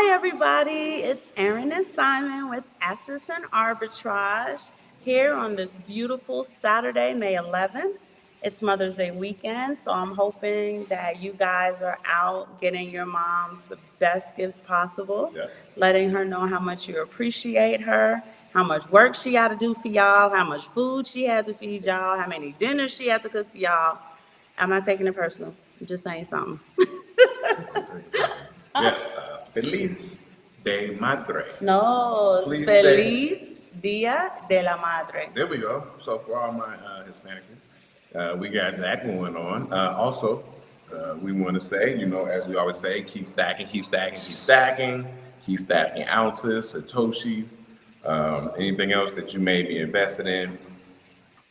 everybody. It's Erin and Simon with Assets and Arbitrage here on this beautiful Saturday, May 11th. It's Mother's Day weekend, so I'm hoping that you guys are out getting your moms the best gifts possible, letting her know how much you appreciate her, how much work she got to do for y'all, how much food she had to feed y'all, how many dinners she had to cook for y'all. I'm not taking it personal. I'm just saying something. Yes, Feliz de Madre. No, Please Feliz Dia de la Madre. There we go. So for all my Hispanic, we got that going on. Also, we want to say, as we always say, keep stacking, keep stacking, keep stacking, keep stacking ounces, satoshis, anything else that you may be invested in.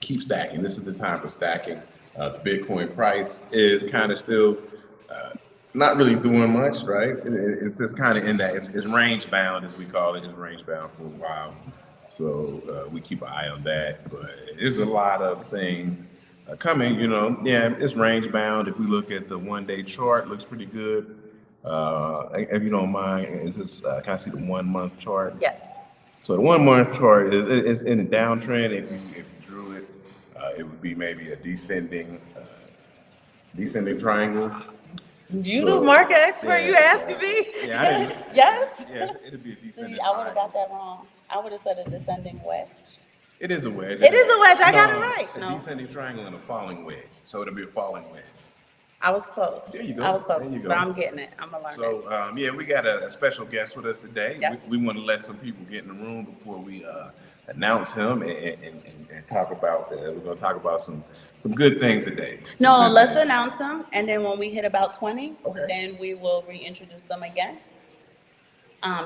Keep stacking. This is the time for stacking. The Bitcoin price is kind of still not really doing much, right? It's just kind of in that, it's range bound, as we call it. It's range bound for a while. So we keep an eye on that. But there's a lot of things coming, it's range bound. If we look at the 1 day chart, looks pretty good. If you don't mind, is this, can I see the 1 month chart? Yes. So the 1 month chart is in a downtrend. If you drew it, it would be maybe a descending triangle. You the market expert, you asking me? Yeah, I didn't. Yes? Yeah, it'd be a descending See, I would have got that wrong. I would have said a descending wedge. It is a wedge. It is a wedge. I got it right. A descending triangle and a falling wedge. So it'll be a falling wedge. I was close. There you go. I was close. There you go. But I'm getting it. I'm going to learn it. So, we got a special guest with us today. Yep. We want to let some people get in the room before we announce him and talk about, we're going to talk about some good things today. No, let's announce them. And then when we hit about 20, Okay. then we will reintroduce them again.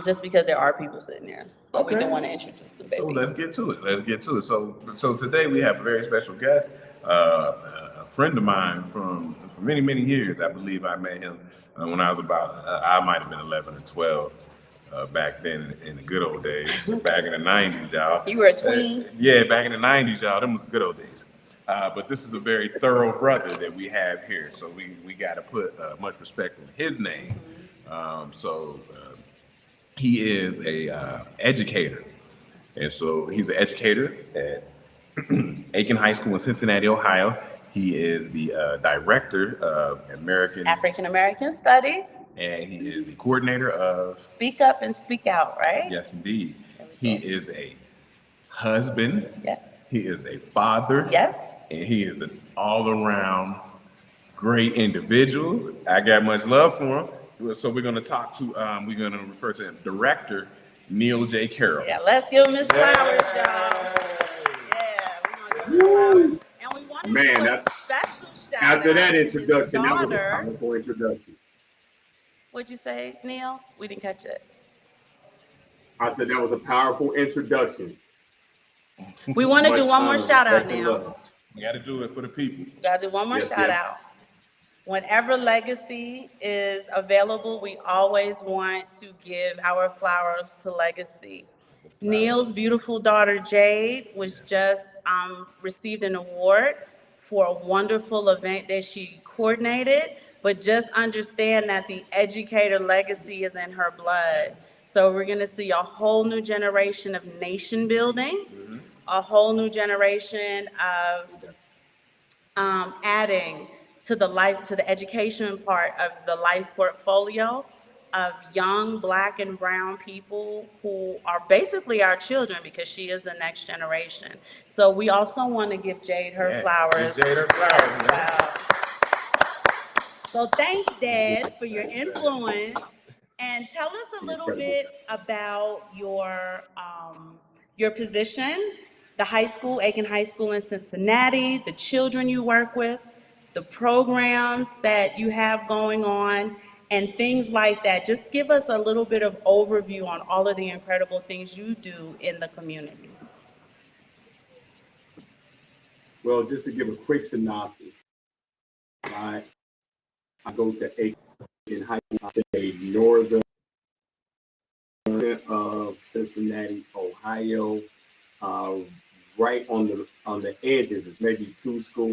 Just because there are people sitting there. So we Okay. do want to introduce them, baby. So let's get to it. So today we have a very special guest, a friend of mine from for many, many years. I believe I met him when I was about, I might have been 11 or 12 back then in the good old days, back in the 90s, y'all. You were a tween? Yeah, back in the 90s, y'all. Them was the good old days. But this is a very thorough brother that we have here. So we got to put much respect on his name. He is a educator, and so he's an educator at Aiken High School in Cincinnati, Ohio. He is the director of African American Studies. And he is the coordinator of Speak Up and Speak Out, right? Yes, indeed. He is a husband. Yes. He is a father. Yes. And he is an all-around great individual. I got much love for him. So we're going to talk to, we're going to refer to him, Director Neil J. Carroll. Yeah, let's give him his flowers, y'all. Yeah, we're going to give him his flowers. And we want to do a special shout out After that to his introduction, that was a daughter. powerful introduction. What'd you say, Neil? We didn't catch it. I said that was a powerful introduction. We want to do one more shout out, respect, and Neil. love. We got to do it for the people. We got to do one more Yes, shout yes. out. Whenever legacy is available, we always want to give our flowers to legacy. Neil's beautiful daughter, Jade, was just received an award for a wonderful event that she coordinated, but just understand that the educator legacy is in her blood. So we're gonna see a whole new generation of nation building, a whole new generation of adding to the education part of the life portfolio of young Black and brown people who are basically our children, because she is the next generation. So we also want to give Jade her flowers. Give Jade her flowers, as well. So thanks, Dad, for your influence. And tell us a little bit about your position, the high school, Aiken High School in Cincinnati, the children you work with, the programs that you have going on, and things like that. Just give us a little bit of overview on all of the incredible things you do in the community. Well, just to give a quick synopsis, I go to Aiken High School, say northern of Cincinnati, Ohio, right on the edges. It's maybe 2 school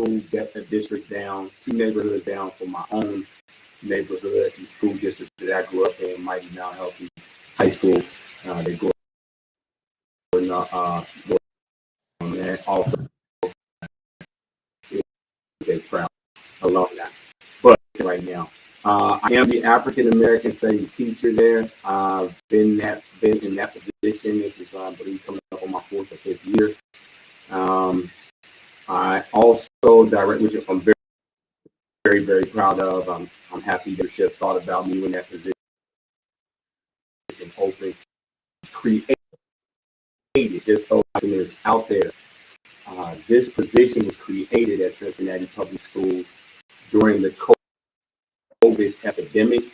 districts down, 2 neighborhoods down from my own neighborhood and school district that I grew up in, Mighty Mount Healthy. high school. They go and also is a proud alumni. But right now, I am the African American Studies teacher there. I've been in that position. This is, I believe, coming up on my 4th or 5th year. I also direct, which I'm very, very, very proud of. I'm happy leadership thought about me when that position open, created, just so listeners out there. This position was created at Cincinnati Public Schools during the COVID epidemic.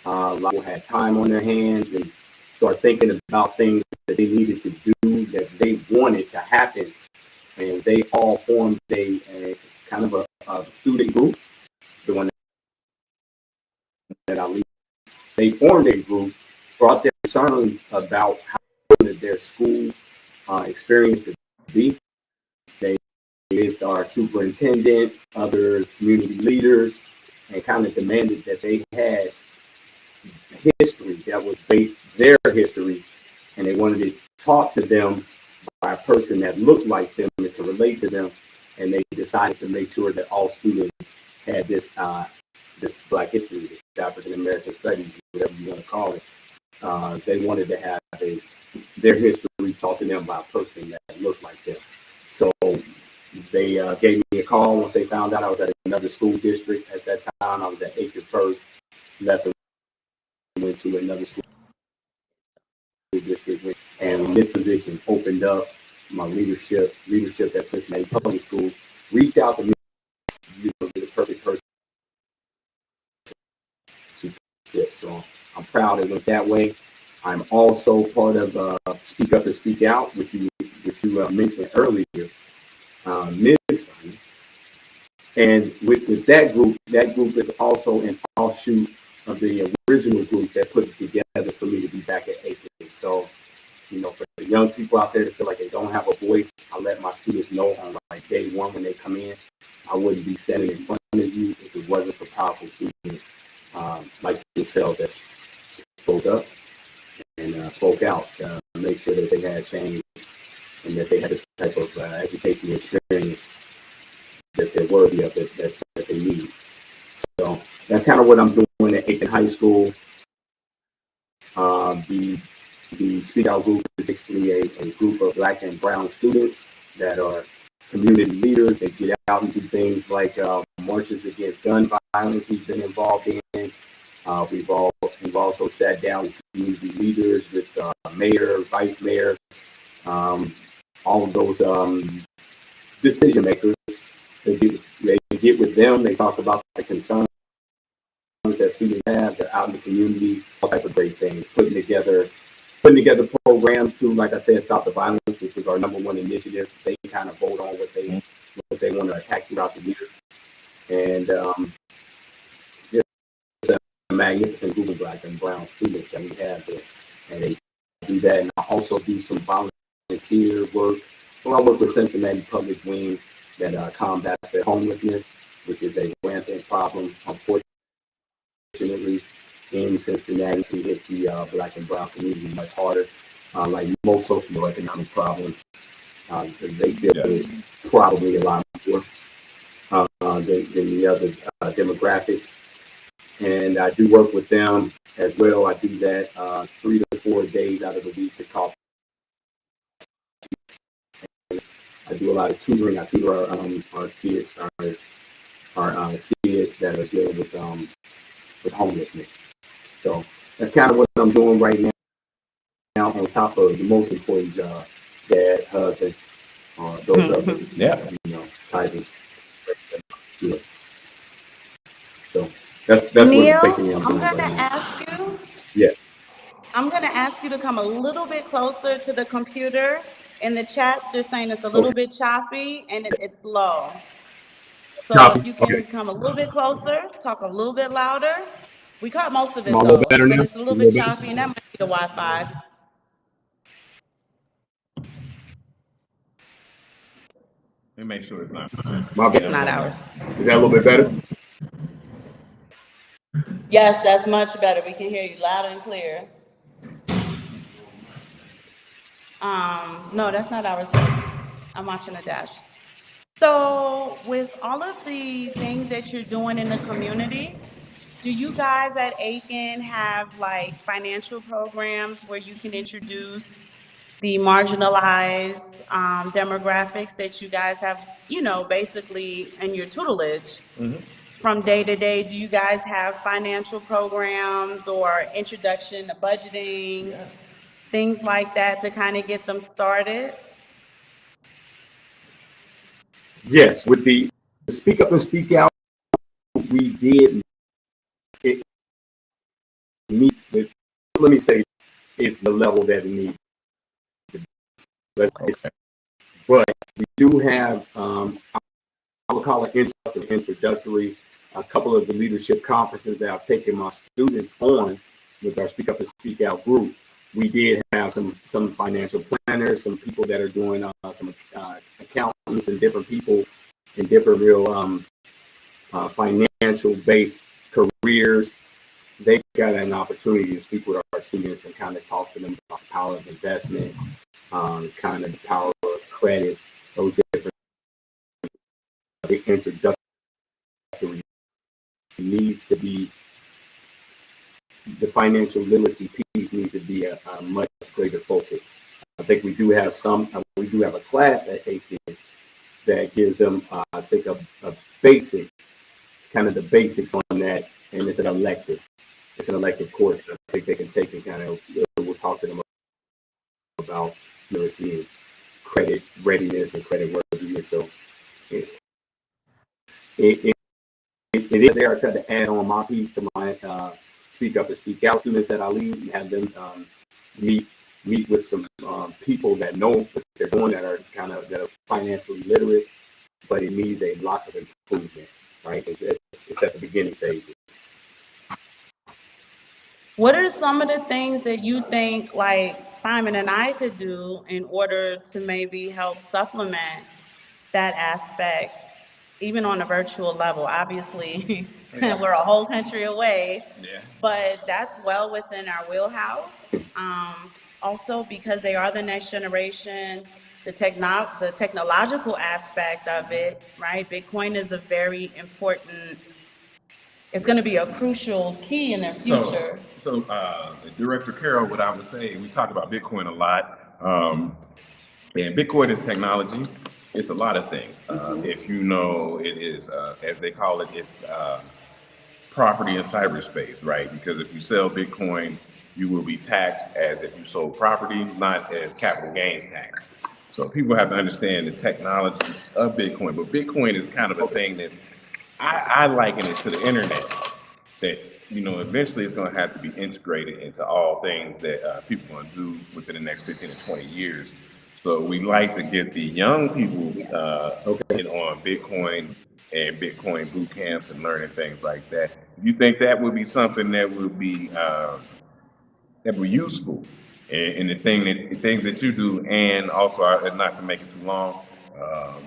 A lot of people had time on their hands and start thinking about things that they needed to do, that they wanted to happen. And they all formed a kind of a student group, the one that I lead. They formed a group, brought their concerns about how their school experience to be. They with our superintendent, other community leaders, and kind of demanded that they had history that was based their history, and they wanted to talk to them by a person that looked like them and could relate to them. And they decided to make sure that all students had this Black history, this African American studies, whatever you want to call it. They wanted to have their history taught to them by a person that looked like them. So they gave me a call once they found out I was at another school district at that time. I was at Aiken First, left and went to another school district. And when this position opened up, my leadership at Cincinnati Public Schools reached out to me, the perfect person to fit. So I'm proud it went that way. I'm also part of Speak Up and Speak Out, which you mentioned earlier, Ms. And with that group is also an offshoot of the original group that put it together for me to be back at Aiken. So, for the young people out there that feel like they don't have a voice, I let my students know on like day one when they come in, I wouldn't be standing in front of you if it wasn't for powerful students like yourself that spoke up and spoke out, make sure that they had change and that they had the type of education experience that they're worthy of, that they need. So that's kind of what I'm doing at Aiken High School. The Speak Out group is basically a group of Black and brown students that are community leaders. They get out and do things like marches against gun violence we've been involved in. We've also sat down with community leaders, with mayor, vice mayor, all of those decision makers. They get with them. They talk about the concerns that students have. They're out in the community, all type of great things. Putting together programs to, like I said, stop the violence, which was our number one initiative. They kind of vote on what they want to attack throughout the year. And a magnificent group of Black and brown students that we have there, and they do that. And I also do some volunteer work. Well, I work with Cincinnati Public Wing that combats their homelessness, which is a rampant problem. Unfortunately, in Cincinnati, it hits the Black and brown community much harder. Like most socioeconomic problems, they feel it probably a lot more than the other demographics. And I do work with them as well. I do that 3 to 4 days out of the week. It's called. I do a lot of tutoring. I tutor our kids, our kids that are dealing with homelessness. So that's kind of what I'm doing right now. Now, on top of the most important job, dad, husband, those other titles. So that's Neil, what basically I'm doing gonna right now. ask you. Yeah. I'm gonna ask you to come a little bit closer to the computer. In the chats, they're saying it's a little bit choppy and it's low. So Choppy. if you can Okay. come a little bit closer, talk a little bit louder. We caught most of it Am I a little though, better but now? it's a little A bit little better? choppy, and that might be the Wi-Fi. And make sure it's not mine. My bad. It's not ours. Is that a little bit better? Yes, that's much better. We can hear you loud and clear. No, that's not ours. Though. I'm watching a dash. So, with all of the things that you're doing in the community, do you guys at Aiken have like financial programs where you can introduce the marginalized demographics that you guys have, basically in your tutelage from day to day? Do you guys have financial programs or introduction to budgeting, Yeah. things like that to kind of get them started? Yes, with the speak up and speak out, we did it meet with, let me say, it's the level that it needs to be. Okay. But we do have, I would call it introductory, a couple of the leadership conferences that I've taken my students on with our Speak Up and Speak Out group. We did have some financial planners, some people that are doing some accountants and different people in different real financial based careers. They got an opportunity to speak with our students and kind of talk to them about the power of investment, kind of the power of credit, those different introductory needs to be, the financial literacy piece needs to be a much greater focus. I think we do have a class at Aiken that gives them, I think, a basic, kind of the basics on that, and it's an elective. It's an elective course that I think they can take and kind of, we'll talk to them about literacy and credit readiness and credit worthiness. So it is there. I try to add on my piece to my Speak Up and Speak Out students that I lead and have them meet with some people that know what they're doing, that are financially literate, but it needs a lot of improvement, right? It's at the beginning stages. What are some of the things that you think like Simon and I could do in order to maybe help supplement that aspect, even on a virtual level? Obviously, Yeah. we're a whole country away, Yeah. but that's well within our wheelhouse. Also, because they are the next generation, the technological aspect of it, right? Bitcoin is a very important, it's going to be a crucial key in their future. So, Director Carroll, what I would say, we talk about Bitcoin a lot, and Bitcoin is technology. It's a lot of things. If you know, it is, as they call it, it's property in cyberspace, right? Because if you sell Bitcoin, you will be taxed as if you sold property, not as capital gains tax. So people have to understand the technology of Bitcoin. But Bitcoin is kind of a thing that's, I liken it to the internet, that eventually it's going to have to be integrated into all things that people are going to do within the next 15 to 20 years. So we like to get the young people in on Bitcoin and Bitcoin boot camps and learning things like that. Do you think that would be something that would be useful in the things that you do? And also, not to make it too long,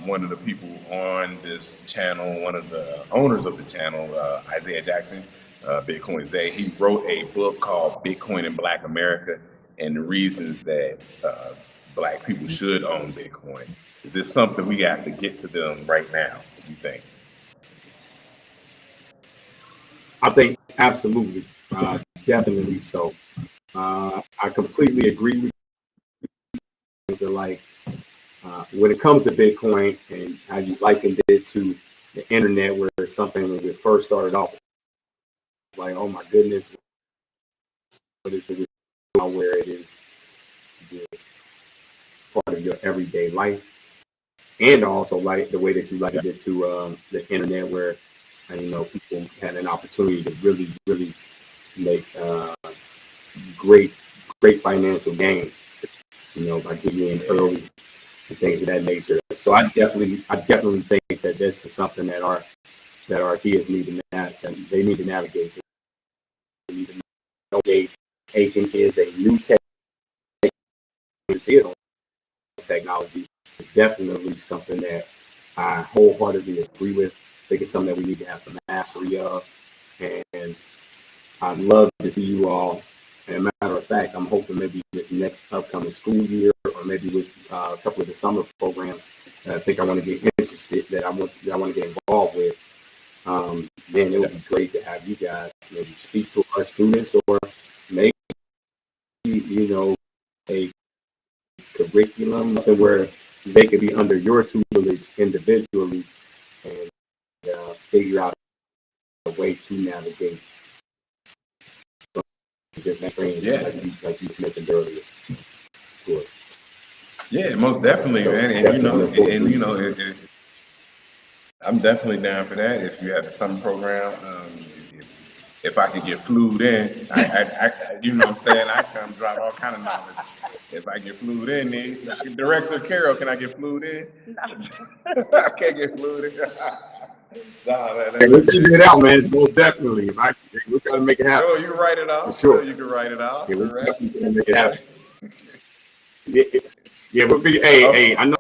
one of the people on this channel, one of the owners of the channel, Isaiah Jackson, Bitcoin Zay, he wrote a book called Bitcoin in Black America and the reasons that Black people should own Bitcoin. Is this something we have to get to them right now, do you think? I think absolutely, definitely so. I completely agree with you. Like when it comes to Bitcoin and how you likened it to the internet, where it's something when it first started off, it's like, oh my goodness, but it's just where it is just part of your everyday life, and also like the way that you likened it to the internet, where people had an opportunity to really make great great financial gains, by getting in early and things of that nature. So I definitely think that this is something that our kids need to they need to navigate. They need to navigate. Aiken is a new technology. It's definitely something that I wholeheartedly agree with. I think it's something that we need to have some mastery of, and I'd love to see you all. And a matter of fact, I'm hoping maybe this next upcoming school year or or maybe with a couple of the summer programs that I think I want to get interested, that I want to get involved with. Then it would be great to have you guys maybe speak to our students, or maybe, a curriculum where they could be under your tutelage individually and figure out a way to navigate just training, like you mentioned earlier. Good. Yeah, most definitely, So, man. I'm definitely down for that. If you have the summer program, if I could get flued in, you know what I'm saying, I come drop all kind of knowledge. If I get flued in, then Director Carol, can I get flued in? No. I can't get flued in. Nah, Hey, we'll figure it out, man. Most definitely. We'll try to make it happen. Sure, you can write it out. Sure. You can write it out. Yeah, we'll Correct. definitely make it happen. Yeah, we'll figure. Hey, I know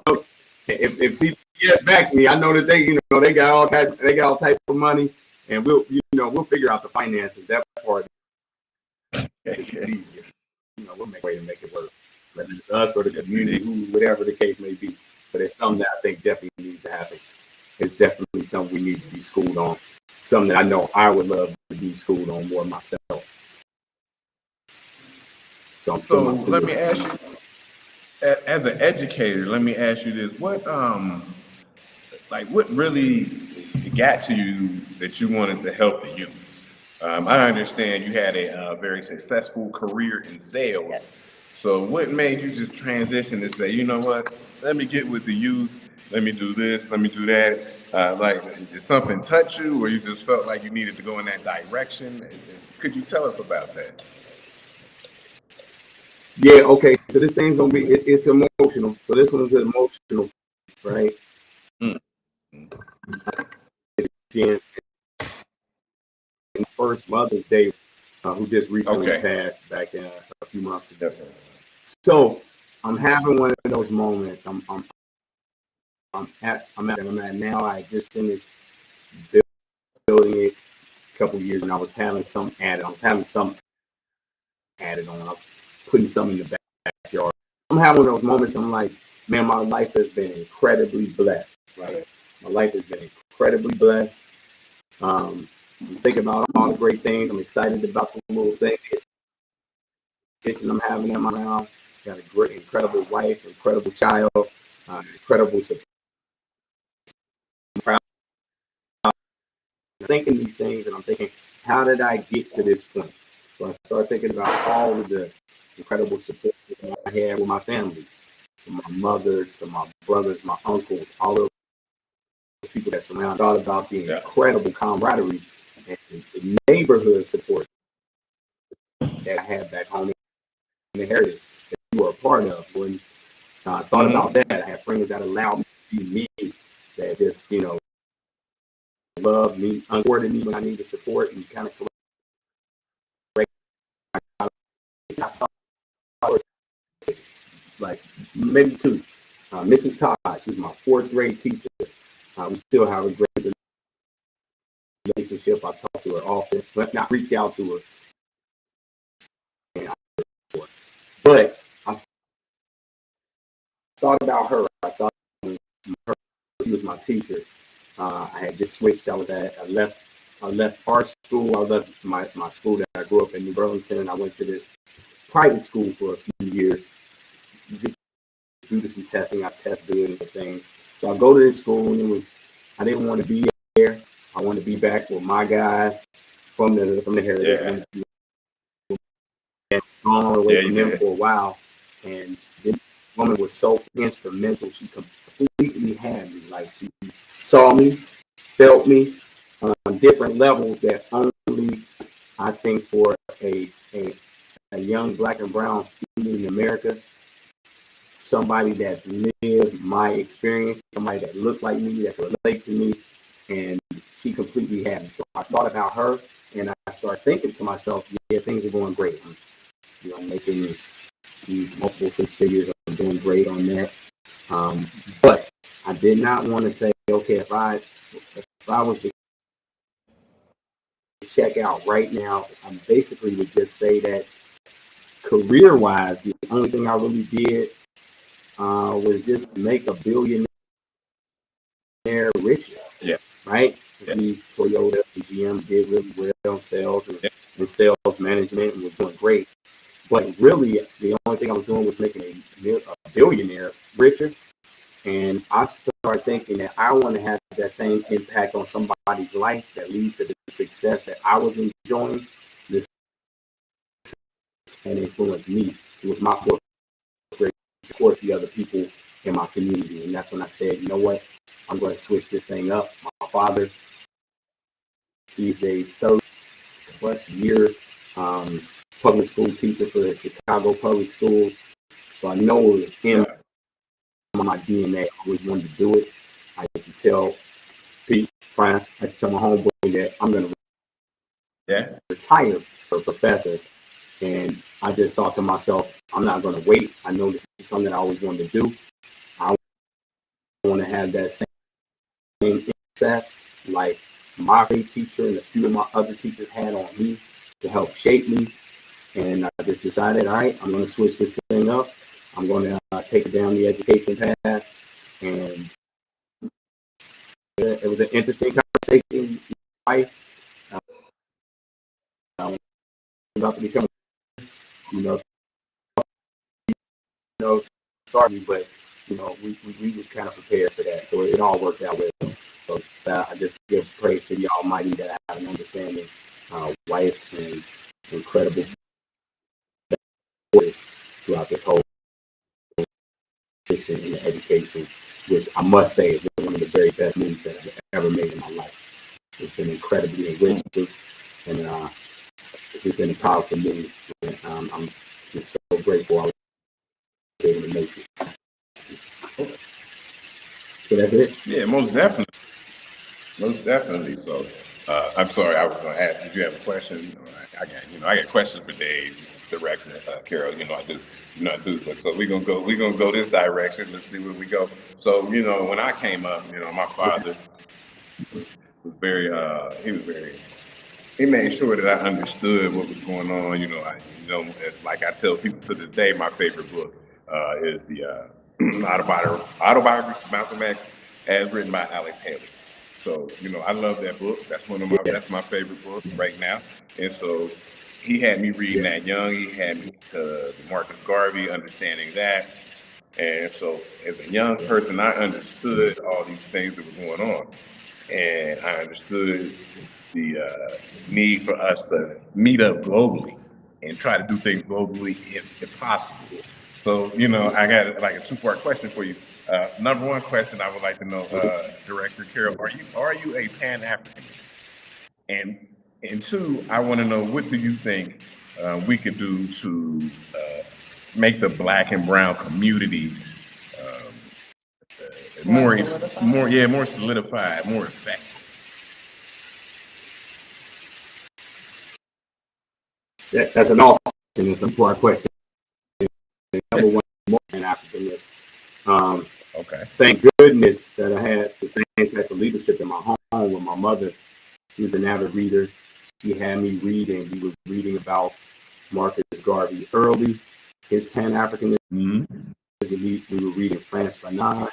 if CPS backs me, I know that they got all type of money, and we'll figure out the finances. That part is easy. We'll make a way to make it work. Whether it's us or the community, whatever the case may be. But it's something that I think definitely needs to happen. It's definitely something we need to be schooled on. Something that I know I would love to be schooled on more myself. So let me ask you, as an educator, let me ask you this: what really got to you that you wanted to help the youth? I understand you had a very successful career in sales. Yes. So what made you just transition to say, you know what, let me get with the youth, let me do this, let me do that? Did something touch you, or you just felt like you needed to go in that direction? Could you tell us about that? Yeah, okay. So this thing's gonna be it's emotional. So this one's emotional, right? Again, first Mother's Day, who just recently passed back a few months ago. Right. So I'm having one of those moments. I'm at now. I just finished building it a couple years, and I was having some added. I was putting something in the backyard. I'm having one of those moments. I'm like, man, my life has been incredibly blessed. Right, my life has been incredibly blessed. I'm thinking about all the great things. I'm excited about the little things I'm having in my house. Got a great, incredible wife, incredible child, incredible support. I'm thinking these things, and I'm thinking, how did I get to this point? So I started thinking about all of the incredible support that I had with my family, from my mother to my brothers, my uncles, all of those people that surround. I thought about the incredible camaraderie and the neighborhood support that I had back home in the Heritage that you were a part of. When I thought about that, I had friends that allowed me to be me, that just, loved me, supported me when I needed support, and kind of correct. I thought, like, maybe two. Mrs. Todd, she's my fourth grade teacher. We still have a great relationship. I talk to her often, but not reach out to her. But I thought about her. I thought she was my teacher. I had just switched. I left our school. I left my school that I grew up in New Burlington, and I went to this private school for a few years. Just do some testing. I test buildings and things. So I go to this school, and I didn't want to be there. I wanted to be back with my guys from the Heritage. Yeah. And gone away from them for a while. And this woman was so instrumental. She completely had me. Like, she saw me, felt me on different levels that only, I think, for a young Black and brown student in America, somebody that's lived my experience, somebody that looked like me, that could relate to me, and she completely had me. So I thought about her, and I started thinking to myself, yeah, things are going great. I'm making multiple six figures. I'm doing great on that. But I did not want to say, okay, if I was to check out right now, I basically would just say that career-wise, the only thing I really did was just make a billionaire richer. Yeah. Right? Yeah. These Toyota and GM did really well in sales and, Yeah. and sales management and was doing great. But really, the only thing I was doing was making a billionaire richer. And I started thinking that I want to have that same impact on somebody's life that leads to the success that I was enjoying. This and influenced me. It was my fourth grade, of course, the other people in my community. And that's when I said, you know what? I'm going to switch this thing up. My father, he's a 30-plus year public school teacher for the Chicago public schools. So I know it was in my DNA. I always wanted to do it. I used to tell Pete, Brian, I used to tell my homeboy that I'm going to retire for a professor. And I just thought to myself, I'm not going to wait. I know this is something I always wanted to do. I want to have that same success like my favorite teacher and a few of my other teachers had on me to help shape me. And I just decided, all right, I'm going to switch this thing up. I'm going to take it down the education path. And it was an interesting conversation in life. I'm about to become, starting, but we were kind of prepared for that. So it all worked out well. So I just give praise to the Almighty that I have an understanding wife and incredible voice throughout this whole position in the education, which I must say is one of the very best moves that I've ever made in my life. It's been incredibly enriching, and it's just been a powerful move. And I'm just so grateful I was able to make it. So that's it? Yeah, most definitely. Most definitely. So I'm sorry, I was going to ask, did you have a question? I got questions for Dave, director, Carol, I do. But so we're gonna go this direction. Let's see where we go. So, when I came up, my father was he made sure that I understood what was going on. Like I tell people to this day, my favorite book is the autobiography of Malcolm X, as written by Alex Haley. So, I love that book. That's my favorite book right now. And so he had me reading that young. He had me to Marcus Garvey, understanding that. And so as a young person, I understood all these things that were going on. And I understood the need for us to meet up globally and try to do things globally if possible. So, I got like a two-part question for you. Number one question I would like to know, Director Carol, are you a Pan-African? And two, I want to know, what do you think we could do to make the Black and brown community more solidified, more effective? That's an awesome and it's an important question. Number one, more Pan-Africanist. Okay. Thank goodness that I had the same type of leadership in my home with my mother. She was an avid reader. She had me reading. We were reading about Marcus Garvey early, his Pan-Africanism. Mm-hmm. We were reading Frantz Fanon.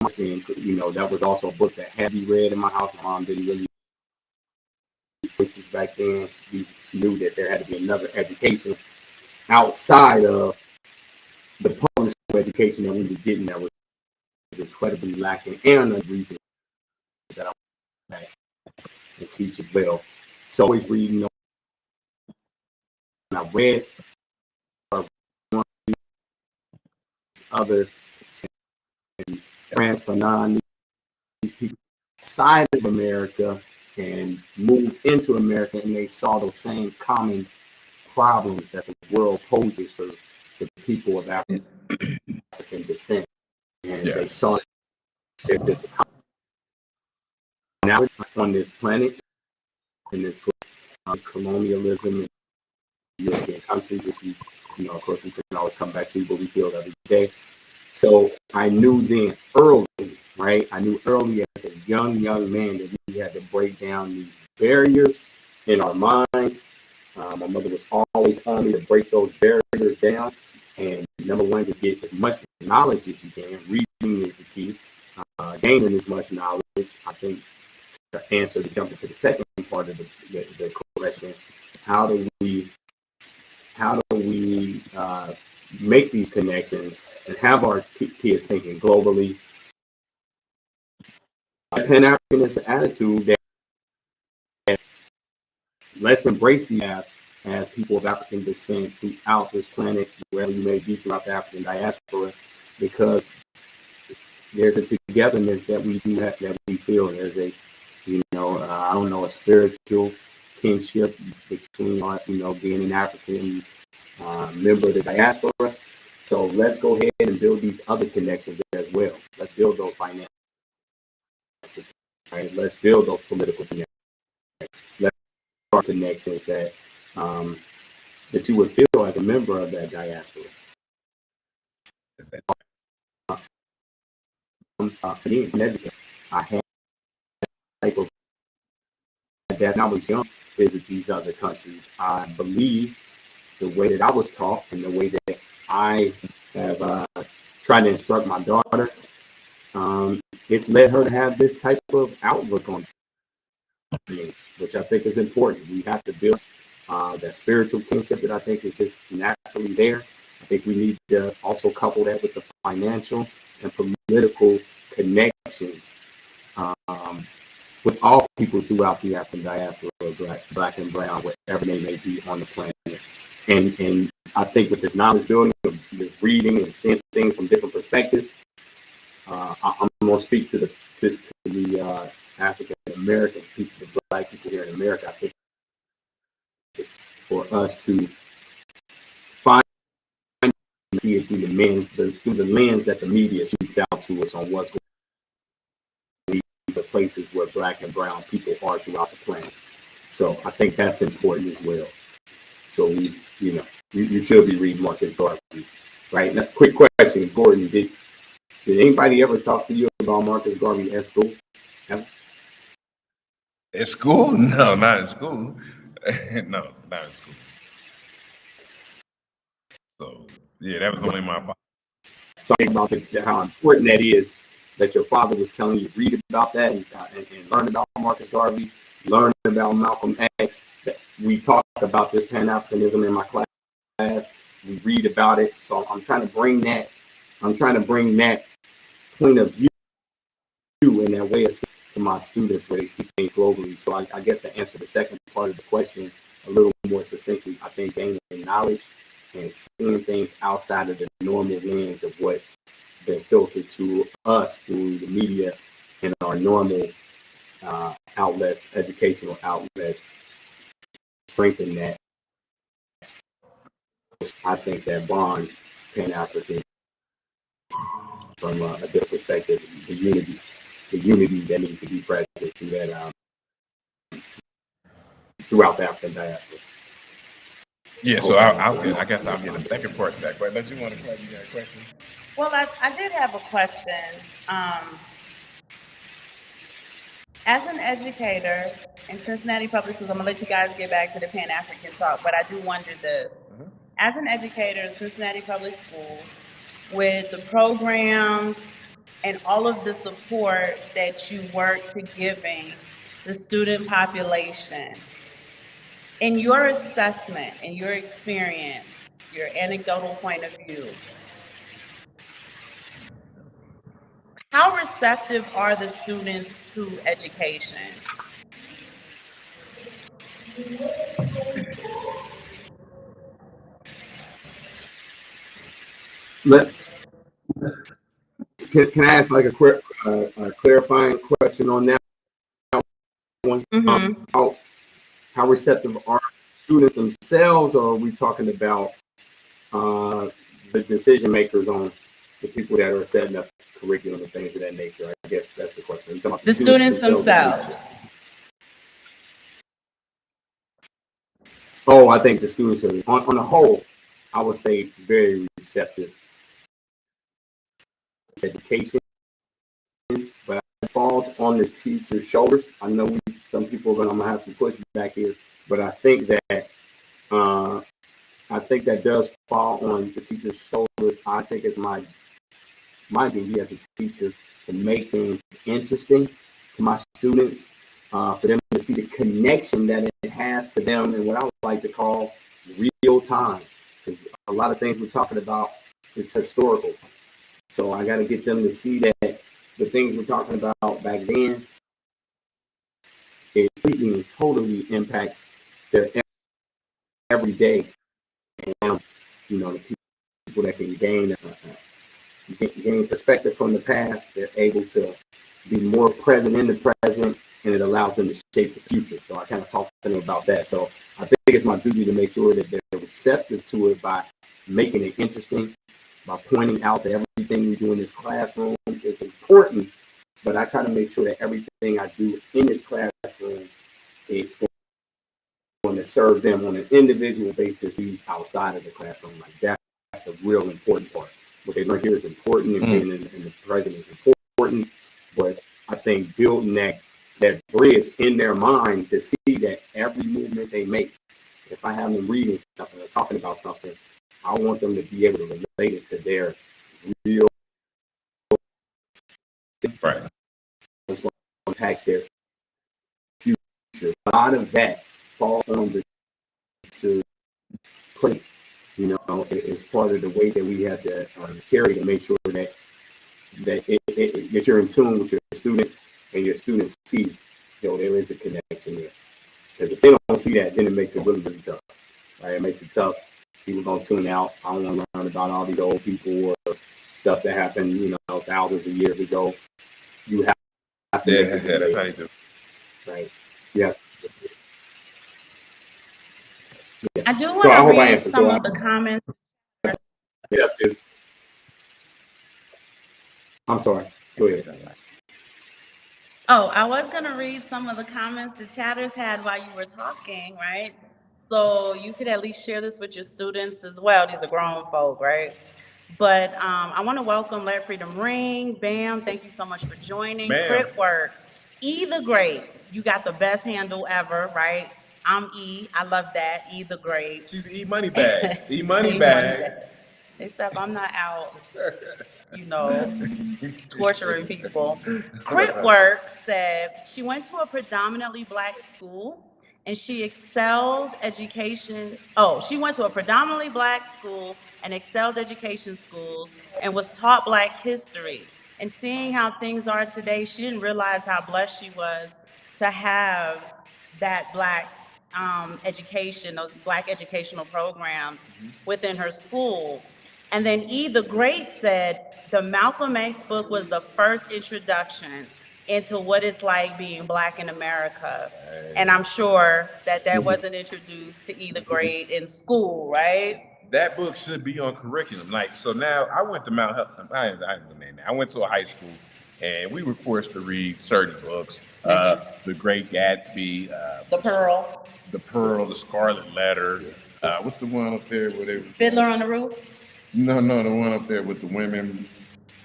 That was also a book that had to be read in my house. My mom didn't really places back then. She knew that there had to be another education outside of the public school education that we were getting that was incredibly lacking, and another reason that I went back and teach as well. So always reading. And I read other and Frantz Fanon, these people outside of America and moved into America, and they saw those same common problems that the world poses for people of African descent. And they saw that there's now on this planet, in this colonialism in European countries, which of course, we can always come back to, but we feel every day. So I knew then early, right? I knew early as a young man that we had to break down these barriers in our minds. My mother was always on me to break those barriers down. And number one, to get as much knowledge as you can. Reading is the key. Gaining as much knowledge. I think the answer to jump into the second part of the question: how do we make these connections and have our kids thinking globally? Pan-Africanist attitude that let's embrace the as people of African descent throughout this planet, wherever you may be throughout the African diaspora, because there's a togetherness that we do have, that we feel. There's a, I don't know, a spiritual kinship between our, being an African member of the diaspora. So let's go ahead and build these other connections as well. Let's build those financial, right? Let's build those political connections. Let's build connections that that you would feel as a member of that diaspora. Again, an educator. I had type of that when I was young, visit these other countries. I believe the way that I was taught and the way that I have tried to instruct my daughter, it's led her to have this type of outlook on things, which I think is important. We have to build that spiritual kinship that I think is just naturally there. I think we need to also couple that with the financial and political connections with all people throughout the African diaspora, black and brown, wherever they may be on the planet. And I think with this knowledge building, with reading and seeing things from different perspectives, I'm going to speak to the African American people, the black people here in America. I think it's for us to find and see it through the lens that the media shoots out to us on what's going on in the places where black and brown people are throughout the planet. So I think that's important as well. So you should be reading Marcus Garvey, right? Now, quick question, Gordon, did anybody ever talk to you about Marcus Garvey at school? At school? No, not at school. No, not at school. So yeah, that was only my fault. Talking about how important that is, that your father was telling you to read about that and learn about Marcus Garvey, learn about Malcolm X. That we talk about this Pan-Africanism in my class. We read about it. So I'm trying to bring that point of view and that way of seeing to my students where they see things globally. So I guess to answer the second part of the question a little more succinctly, I think gaining knowledge and seeing things outside of the normal lens of what been filtered to us through the media and our normal outlets, educational outlets, strengthen that. I think that bond, Pan-African, from a different perspective, the unity that needs to be present through that throughout the African diaspora. Yeah, so I guess I'll get a second part to that. But unless you want to clarify, you got a question? Well, I did have a question. As an educator in Cincinnati Public Schools, I'm gonna let you guys get back to the Pan-African talk, but I do wonder this. As an educator in Cincinnati Public Schools, with the program and all of the support that you work to giving the student population, in your assessment, in your experience, your anecdotal point of view, how receptive are the students to education? Can I ask like a clarifying question on that one? Mm-hmm. How receptive are students themselves, or are we talking about the decision makers on the people that are setting up curriculum and things of that nature? I guess that's the question. About the students themselves. Oh, I think the students are, on the whole, I would say very receptive. Education, but it falls on the teacher's shoulders. I know some people are going to have some pushback here, but I think that I think that does fall on the teacher's shoulders. I think it's my duty as a teacher to make things interesting to my students, for them to see the connection that it has to them and what I would like to call real time. Because a lot of things we're talking about, it's historical. So I got to get them to see that the things we're talking about back then, it completely and totally impacts their everyday. And, the people that can gain perspective from the past, they're able to be more present in the present, and it allows them to shape the future. So I kind of talked to them about that. So I think it's my duty to make sure that they're receptive to it by making it interesting, by pointing out that everything we do in this classroom is important, but I try to make sure that everything I do in this classroom is going to serve them on an individual basis outside of the classroom. Like that's the real important part. What they learn here is important, and being in the present is important, but I think building that bridge in their mind to see that every movement they make, if I have them reading something or talking about something, I want them to be able to relate it to their real Right. It's going to impact their future. A lot of that falls on the plate. It's part of the way that we have to carry to make sure that you're in tune with your students, and your students see, there is a connection there. Because if they don't see that, then it makes it really, really tough. Right? It makes it tough. People gonna tune out. I don't want to learn about all these old people or stuff that happened, thousands of years ago. You have to. Yeah, that's how you do. Right. Yeah. I do want to read some of the comments. Yeah. I'm sorry. Go ahead. Oh, I was going to read some of the comments the chatters had while you were talking, right? So you could at least share this with your students as well. These are grown folk, right? But I want to welcome Let Freedom Ring. Bam, thank you so much for joining. Crip Work. E the Great. You got the best handle ever, right? I'm E. I love that. E the Great. She's E Money Bags. E Money Bags. Except I'm not out, torturing people. Crip Work said she went to a predominantly Black school and she excelled education. Oh, she went to a predominantly Black school and excelled education schools and was taught Black history. And seeing how things are today, she didn't realize how blessed she was to have that Black education, those Black educational programs within her school. And then E. the Great said the Malcolm X book was the first introduction into what it's like being Black in America. And I'm sure that wasn't introduced to E. the Great in school, right? That book should be on curriculum. So now I went to Mount Health. I went to a high school, and we were forced to read certain books. The Great Gatsby, The Pearl, The Scarlet Letter. What's the one up there where they? Fiddler on the Roof. No, the one up there with the women.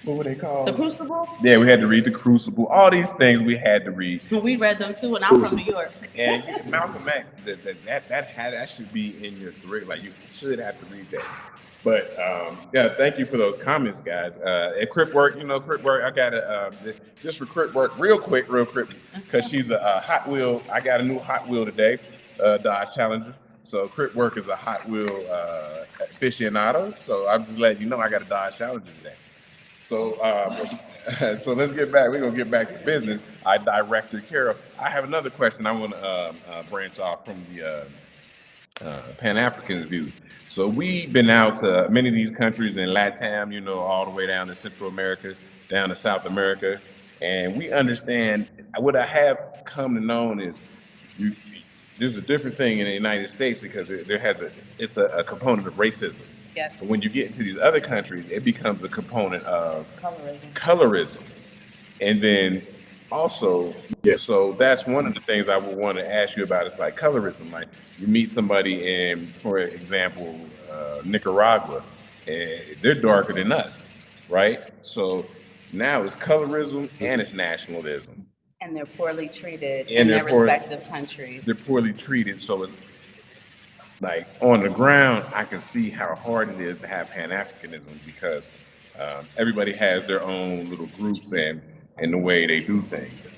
What were they called? The Crucible? Yeah, we had to read The Crucible. All these things we had to read. We read them too, and I'm from New York. And Malcolm X, that should be in your curriculum. Like, you should have to read that. But thank you for those comments, guys. And Crip Work, I got just for Crip Work, real quick, because she's a Hot Wheel. I got a new Hot Wheel today, Dodge Challenger. So Crip Work is a Hot Wheel aficionado. So I'm just letting you know I got a Dodge Challenger today. So so let's get back. We're gonna get back to business. Director Carol, I have another question. I want to branch off from the Pan-African view. So we've been out to many of these countries in LATAM, all the way down to Central America, down to South America, and we understand what I have come to know is there's a different thing in the United States because it's a component of racism. Yes. But when you get into these other countries, it becomes a component of colorism. And then also, so that's one of the things I would want to ask you about is like colorism. Like you meet somebody in, for example, Nicaragua, and they're darker than us, right? So now it's colorism and it's nationalism. And they're poorly treated in their respective countries. They're poorly treated, so like on the ground, I can see how hard it is to have Pan Africanism because everybody has their own little groups and the way they do things.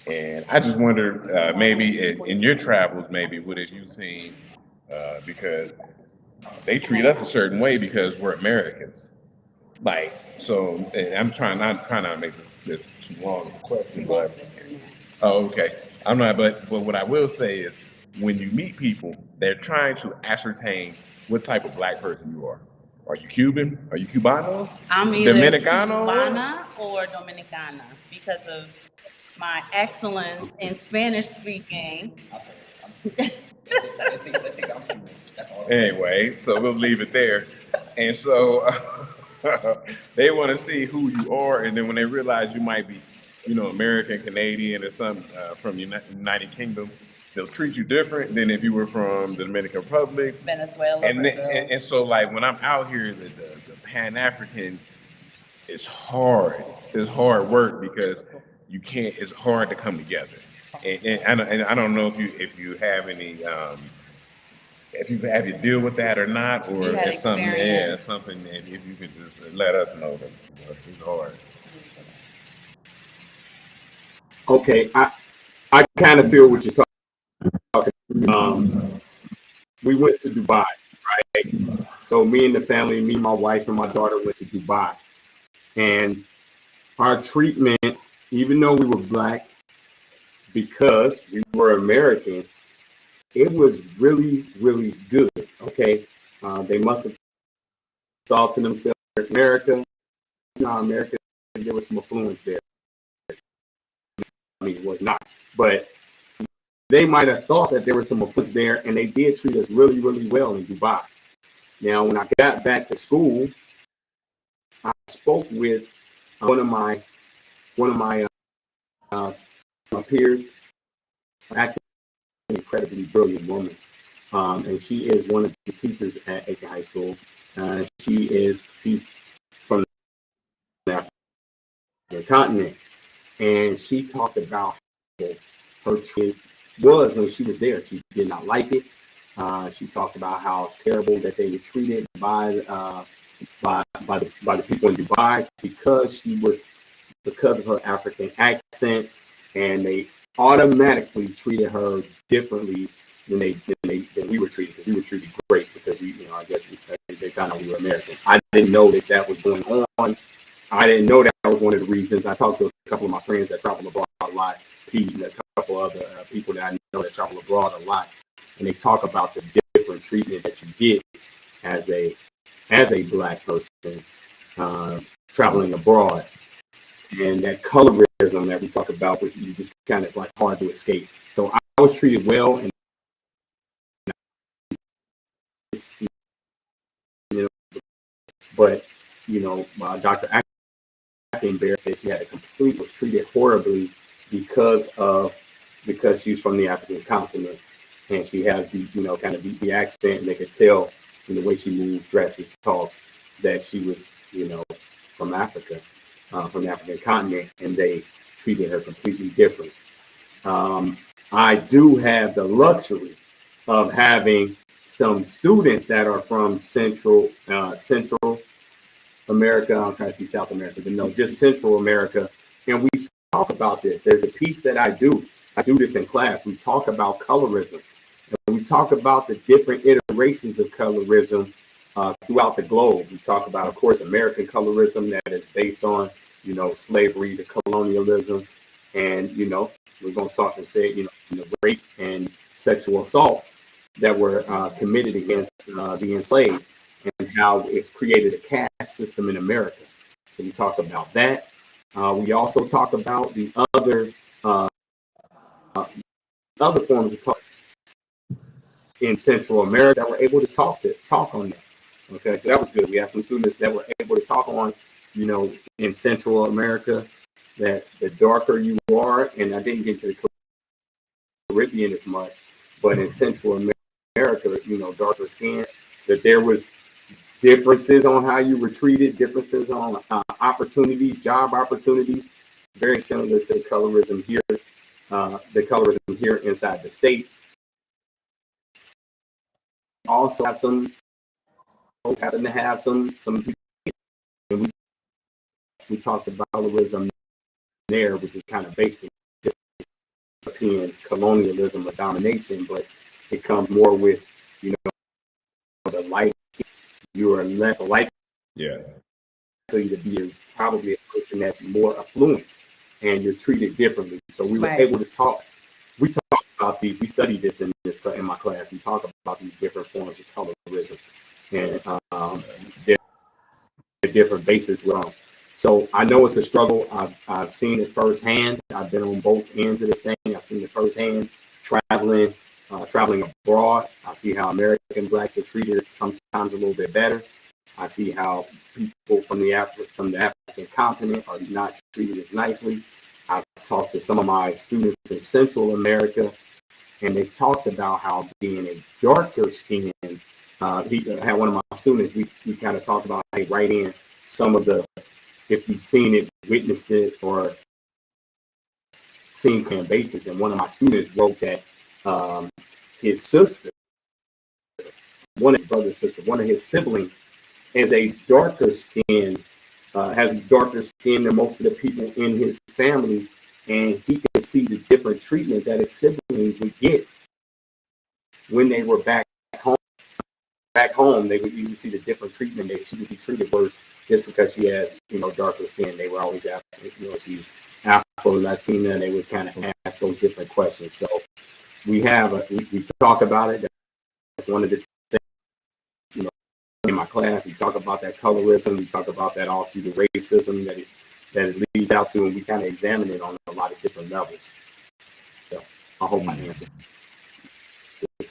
And I just wonder, maybe in your travels, maybe what have you seen? Because they treat us a certain way because we're Americans. Like, so, and I'm trying not to make this too long of a question, but oh, okay. I'm not, but what I will say is, when you meet people, they're trying to ascertain what type of black person you are. Are you Cuban? Are you Cubano? I'm either Dominicano? Cubana or Dominicana because of my excellence in Spanish speaking. Anyway, so we'll leave it there. And so they want to see who you are, and then when they realize you might be, American, Canadian, or something from United Kingdom, they'll treat you different than if you were from the Dominican Republic, Venezuela, and Brazil. and so like when I'm out here, the Pan African is hard. It's hard work because you can't. It's hard to come together, and I don't know if you have any. If you have you deal with that or not, or You had if something, experience. something, and if you could just let us know that it's hard. Okay, I kind of feel what you're talking. We went to Dubai, right? So me and the family, me, my wife, and my daughter went to Dubai, and our treatment, even though we were black, because we were American, it was really, really good. Okay, they must have thought to themselves, America, America, there was some influence there. I mean, it was not, but they might have thought that there was some influence there, and they did treat us really, really well in Dubai. Now, when I got back to school, I spoke with one of my my peers, actually an incredibly brilliant woman, and she is one of the teachers at Aiken High School. She's from the African continent, and she talked about how her kids was when she was there. She did not like it. She talked about how terrible that they were treated by the people in Dubai because of her African accent, and they automatically treated her differently than we were treated. Because we were treated great because I guess they found out we were American. I didn't know that was going on. I didn't know that was one of the reasons. I talked to a couple of my friends that travel abroad a lot, Pete, and a couple other people that I know that travel abroad a lot, and they talk about the different treatment that you get as a black person traveling abroad, and that colorism that we talk about, which you just kind of, it's like hard to escape. So I was treated well, and but Dr. Bear said she had was treated horribly because she's from the African continent, and she has the kind of the accent, and they could tell from the way she moves, dresses, talks that she was from Africa, from the African continent, and they treated her completely different. I do have the luxury of having some students that are from Central America. I'm trying to see South America, but no, just Central America. And we talk about this. There's a piece that I do this in class. We talk about colorism. And we talk about the different iterations of colorism throughout the globe. We talk about, of course, American colorism that is based on, slavery, the colonialism. And, we're going to talk and say, rape and sexual assaults that were committed against the enslaved, and how it's created a caste system in America. So we talk about that. We also talk about the other forms of color in Central America that were able to talk on that. Okay, so that was good. We had some students that were able to talk on, in Central America, that the darker you are, and I didn't get to the Caribbean as much, but in Central America, darker skin, that there was differences on how you were treated, differences on opportunities, job opportunities, very similar to the colorism here inside the States. also have some happen to have some and we talked about colorism there, which is kind of based in European colonialism or domination, but it comes more with, you know, the light. You are less likely to be probably a person that's more affluent, and you're treated differently. So we were able to talk. We talk about these. We studied this in my class. We talk about these different forms of colorism and their different bases. So I know it's a struggle. I've seen it firsthand. I've been on both ends of this thing. I've seen it firsthand. Traveling abroad, I see how American blacks are treated sometimes a little bit better. I see how people from the African continent are not treated as nicely. I've talked to some of my students in Central America, and they talked about how being a darker skin. He had one of my students. We kind of talked about write in some of the, if you've seen it, witnessed it, or seen on basis. And one of my students wrote that his sister, one of his brother's sister, one of his siblings, has a darker skin, than most of the people in his family, and he could see the different treatment that his siblings would get when they were back home. Back home, they would even see the different treatment that she would be treated worse just because she has, darker skin. They were always after, she's Afro-Latina, and they would kind of ask those different questions. So we talk about it. That's one of the things, in my class. We talk about that colorism. We talk about that all through the racism that it leads out to, and we kind of examine it on a lot of different levels. So I hope I answered.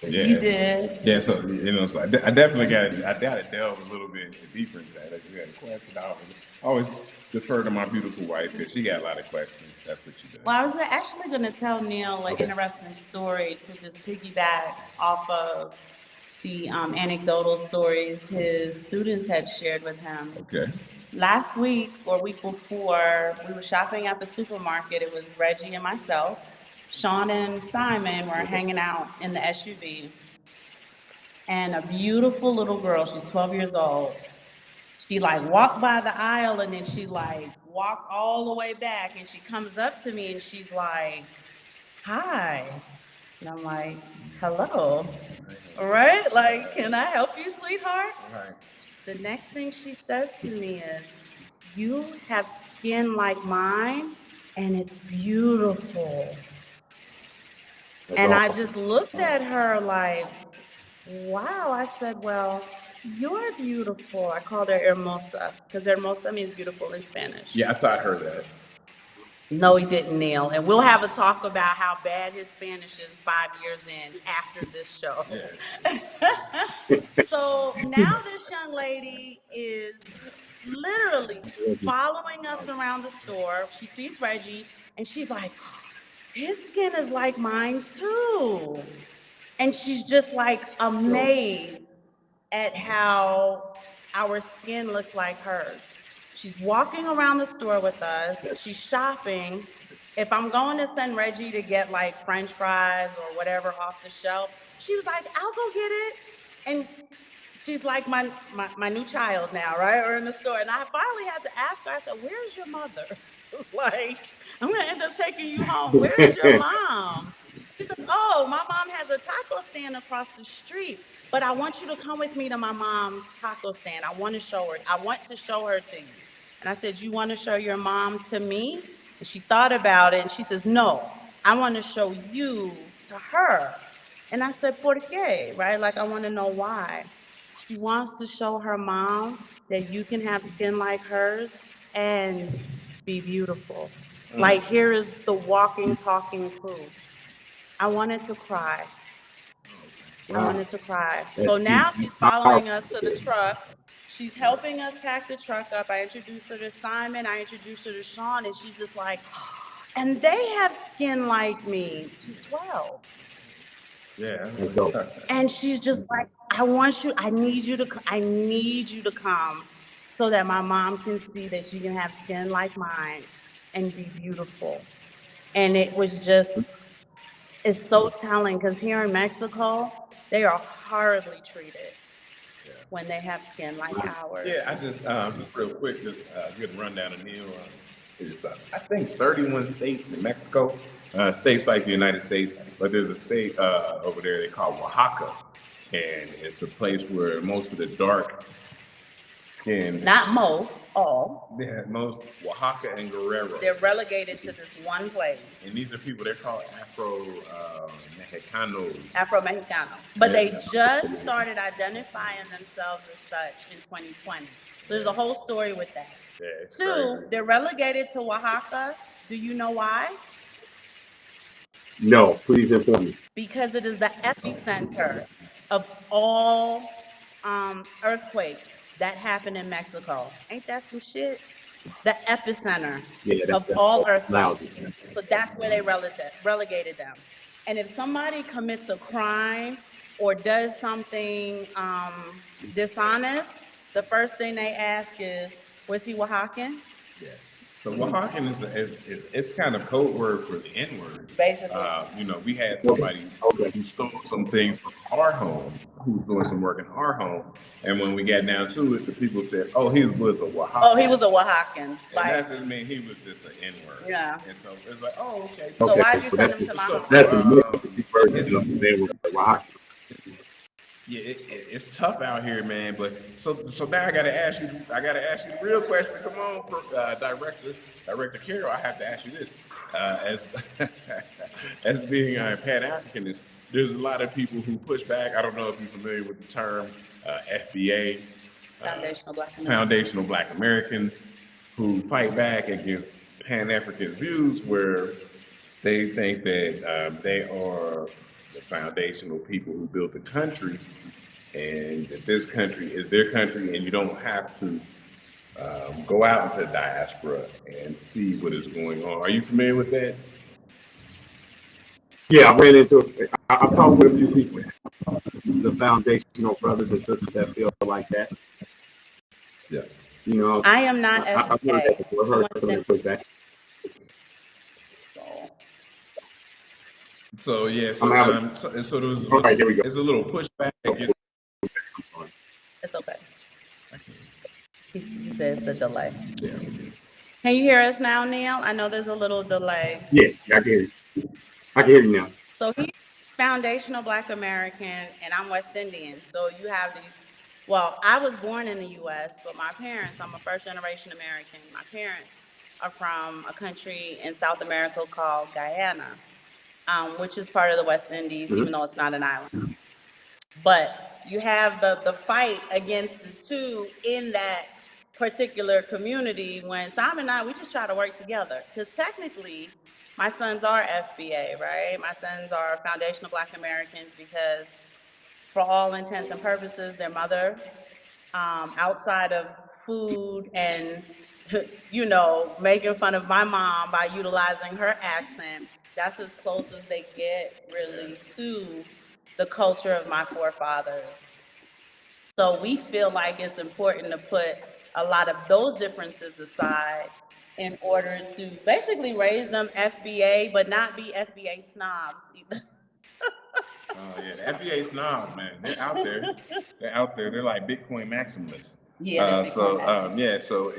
Yeah. You did. Yeah, so so I definitely got to delve a little bit deeper into that. Like, you had a question. I always defer to my beautiful wife because she got a lot of questions. That's what she does. Well, I was actually going to tell Neil an interesting story to just piggyback off of the anecdotal stories his students had shared with him. Okay. Last week or week before, we were shopping at the supermarket. It was Reggie and myself. Sean and Simon were hanging out in the SUV. And a beautiful little girl, she's 12 years old. She walked by the aisle, and then she walked all the way back, and she comes up to me and she's like, "Hi." And I'm like, "Hello." Right? Can I help you, sweetheart? Right. The next thing she says to me is, "You have skin like mine, and it's beautiful." And I just looked at her like, wow. I said, "Well, you're beautiful." I called her Hermosa because Hermosa means beautiful in Spanish. Yeah, I taught her that. No, he didn't, Neil. And we'll have a talk about how bad his Spanish is 5 years in after this show. Yeah. So now this young lady is literally following us around the store. She sees Reggie and she's like, "His skin is like mine too." And she's just amazed at how our skin looks like hers. She's walking around the store with us. She's shopping. If I'm going to send Reggie to get French fries or whatever off the shelf, she was like, "I'll go get it." And she's like my new child now, right? Or in the store. And I finally had to ask her, I said, "Where's your mother?" I'm going to end up taking you home. Where's your mom? She says, "Oh, my mom has a taco stand across the street, but I want you to come with me to my mom's taco stand. I want to show her to you." And I said, "You want to show your mom to me?" And she thought about it, and she says, "No, I want to show you to her." And I said, "Por qué?" Right? I want to know why. She wants to show her mom that you can have skin like hers and be beautiful. Here is the walking, talking proof. I wanted to cry. So now she's following us to the truck. She's helping us pack the truck up. I introduced her to Simon. I introduced her to Sean, and she's just like, "And they have skin like me." She's 12. Yeah. And she's just like, I need you to come so that my mom can see that she can have skin like mine and be beautiful." And it's so telling because here in Mexico, they are horribly treated Yeah. when they have skin like ours. Yeah, I just real quick, just get a rundown of Neil. It's, I think 31 states in Mexico, states like the United States, but there's a state over there they call Oaxaca, and it's a place where most of the dark skinned, Not most, all. yeah, most Oaxaca and Guerrero. They're relegated to this one place. And these are people, they're called Mexicanos. Afro-Mexicanos. But they just started identifying themselves as such in 2020. So there's a whole story with that. Yeah, it's Two, crazy. they're relegated to Oaxaca. Do you know why? No, please inform me. Because it is the epicenter of all earthquakes that happen in Mexico. Ain't that some shit? The epicenter of all earthquakes. lousy. So that's where they relegated them. And if somebody commits a crime or does something dishonest, the first thing they ask is, was he Oaxacan? Yeah. So Oaxacan it's kind of code word for the N word. Basically. You know, we had somebody who stole some things from our home, who was doing some work in our home, and when we got down to it, the people said, "Oh, he was a Oaxacan." Oh, he was a Oaxacan. And Like, that just mean he was just an N word. Yeah. And so it's like, oh, okay. So Okay, why'd you so send that's him to my home? That's the version of they were Oaxaca. Yeah, it's tough out here, man. But so now I gotta ask you the real question. Come on, Director Carroll, I have to ask you this. As being Pan-Africanist, there's a lot of people who push back. I don't know if you're familiar with the term FBA, Foundational Black Americans, who fight back against Pan-African views where they think that they are the foundational people who built the country, and that this country is their country, and you don't have to go out into the diaspora and see what is going on. Are you familiar with that? Yeah, I ran into I've talked with a few people, the foundational brothers and sisters that feel like that. Yeah. You know, I am not I've heard that before. I've heard some of the pushback. So yeah, so there's Right, there we go. there's a little pushback against. I'm sorry. It's okay. He says it's a delay. Yeah. Can you hear us now, Neil? I know there's a little delay. Yeah, I can hear you. I can hear you now. So he's foundational Black American, and I'm West Indian. So you have these, well, I was born in the U.S., but my parents, I'm a first generation American. My parents are from a country in South America called Guyana, which is part of the West Indies, even though it's not an island. But you have the fight against the two in that particular community when Simon and I, we just try to work together. Because technically, my sons are FBA, right? My sons are foundational Black Americans because for all intents and purposes, their mother, outside of food and, you know, making fun of my mom by utilizing her accent, that's as close as they get really to the culture of my forefathers. So we feel like it's important to put a lot of those differences aside in order to basically raise them FBA, but not be FBA snobs either. Oh yeah, the FBA snobs, man. They're out there. They're out there. They're like Bitcoin maximalists. Yeah. So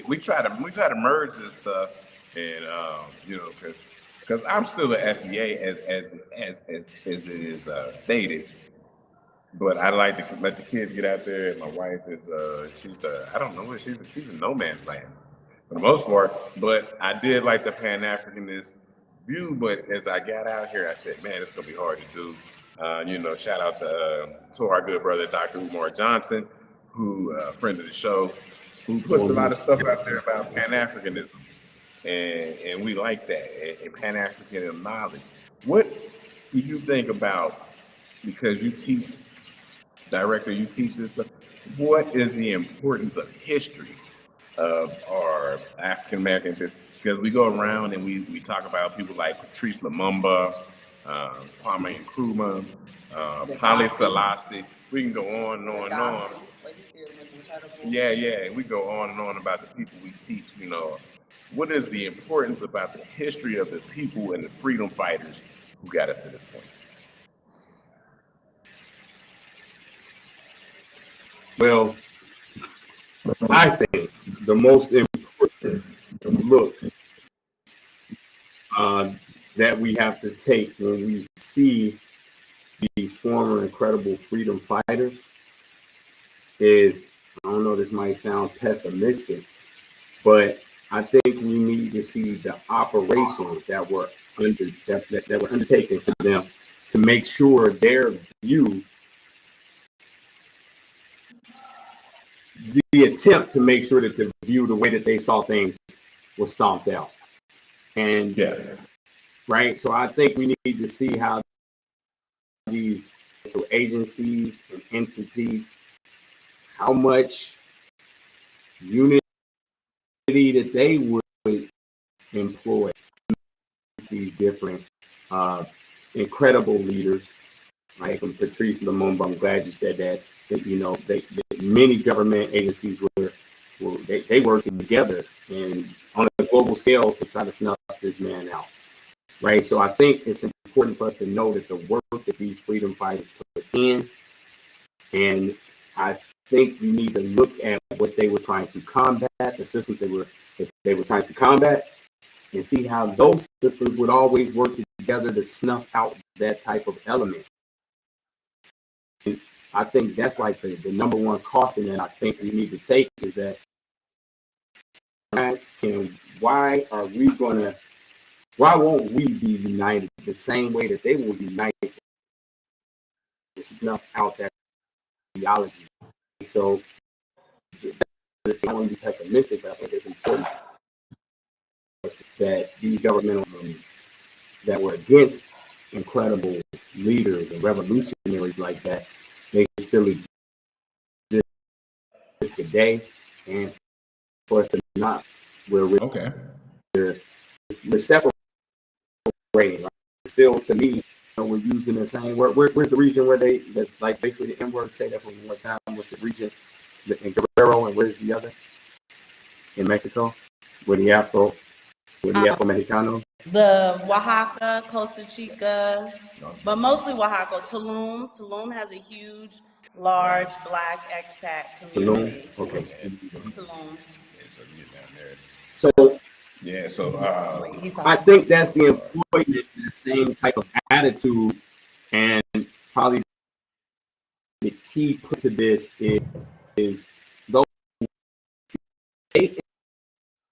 we try to merge this stuff, and you know, because I'm still an FBA as it is stated. But I like to let the kids get out there. And my wife is she's I don't know, she's in no man's land for the most part. But I did like the Pan-Africanist view. But as I got out here, I said, man, it's gonna be hard to do. You know, shout out to our good brother Dr. Umar Johnson, who friend of the show, who puts a lot of stuff out there about Pan-Africanism, and we like that and Pan-African knowledge. What do you think about, because you teach, Director, you teach this stuff, what is the importance of history of our African American? Because we go around and we talk about people like Patrice Lumumba, Kwame Nkrumah, Haile Selassie. We can go on and on and on. Yeah, we go on and on about the people we teach. You know, what is the importance about the history of the people and the freedom fighters who got us to this point? Well, I think the most important look that we have to take when we see these former incredible freedom fighters is, I don't know, this might sound pessimistic, but I think we need to see the operations that were undertaken for them to make sure their view, the attempt to make sure that the view, the way that they saw things, was stomped out. And Yes. right, so I think we need to see how these agencies and entities, how much unity that they would employ these different incredible leaders, right? From Patrice Lumumba, I'm glad you said that. That you know, many government agencies they work together and on a global scale to try to snuff this man out, right? So I think it's important for us to know that the work that these freedom fighters put in, and I think we need to look at what they were trying to combat, the systems that they were trying to combat, and see how those systems would always work together to snuff out that type of element. And I think that's like the number one caution that I think we need to take is that why won't we be united the same way that they will unite to snuff out that ideology? So I don't want to be pessimistic, but I think it's important that these governmental that were against incredible leaders and revolutionaries like that, they still exist today, and for us to not, we're separating. Right? Still, to me, we're using the same word. Where's the region where that's like basically the N word say that from one time? What's the region in Guerrero, and where's the other in Mexico? Where the Afro-Mexicanos? The Oaxaca, Costa Chica, but mostly Oaxaca. Tulum has a huge, large Black expat community. Tulum? Okay. Tulum. So Yeah, so I think that's the employment, the same type of attitude, and probably the key put to this is those they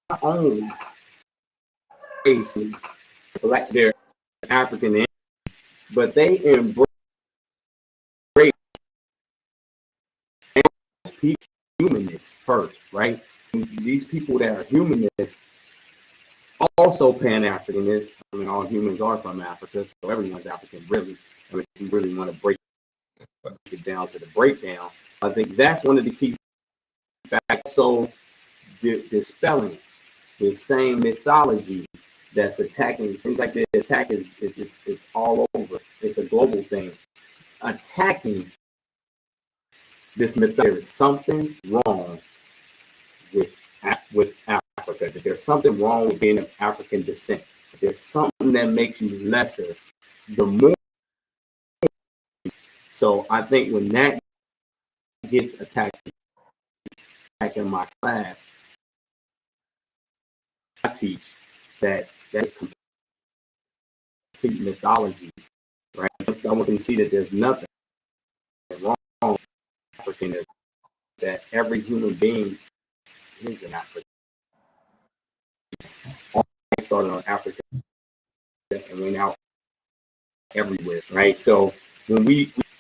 not only race Black, they're African, but they embrace humanists first, right? These people that are humanists, also Pan-Africanists. I mean, all humans are from Africa, so everyone's African, really. I mean, if you really want to break it down to the breakdown, I think that's one of the key facts. So, dispelling the same mythology that's attacking. It seems like the attack it's all over. It's a global thing. Attacking this myth. There is something wrong with Africa. That there's something wrong with being of African descent. There's something that makes you lesser. The more. So I think when that gets attacked back in my class, I teach that's complete mythology, right? I want them to see that there's nothing wrong with Africanism, that every human being is an African. All started on Africa and went out everywhere, right? So when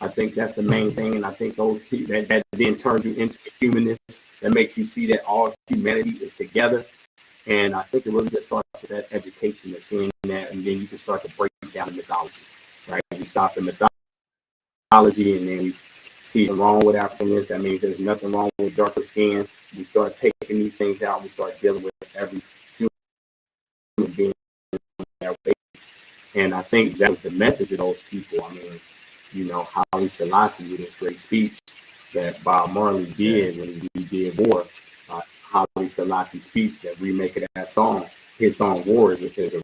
I think that's the main thing, and I think those people that then turns you into a humanist, that makes you see that all humanity is together. And I think it really just starts with that education, of seeing that, and then you can start to break down the mythology, right? You stop the mythology, and then we see what's wrong with Africanness. That means there's nothing wrong with darker skin. We start taking these things out. We start dealing with every human being. And I think that was the message of those people. I mean, you know, Haile Selassie with his great speech that Bob Marley did when he did War. Haile Selassie's speech, that remake of that song, his song War, is a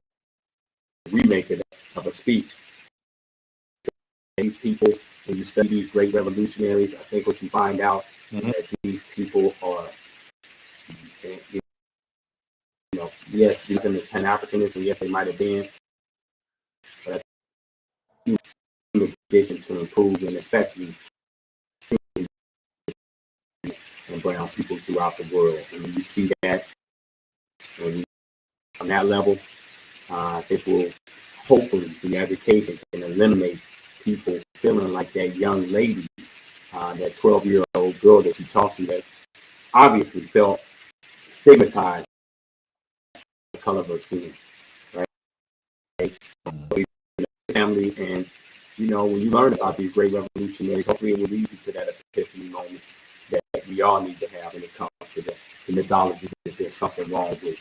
remake of a speech. These people, when you study these great revolutionaries, I think what you find out that these people are, you know, yes, these are Pan-Africanism, yes, they might have been, but in addition to improving, especially and brown people throughout the world. And when you see that, and on that level, it will hopefully, the education can eliminate people feeling like that young lady, that 12-year-old girl that you talked to that obviously felt stigmatized by the color of her skin, right? Family, and you know, when you learn about these great revolutionaries, hopefully it will lead you to that epiphany moment that we all need to have when it comes to the mythology that there's something wrong with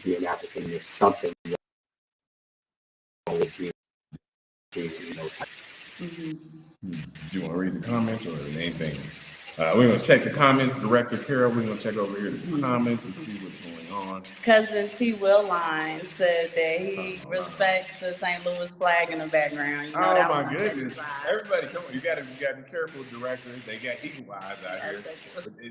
being African, there's something wrong with being you know, Mm-hmm. Do you want to read the comments or anything? We're going to check the comments. Director Carol, we're going to check over here the comments and see what's going on. Cousin T. Willine said that he respects the St. Louis flag in the background. You know, oh my goodness! Everybody, come on! You got to be careful, director. They got eagle eyes out here.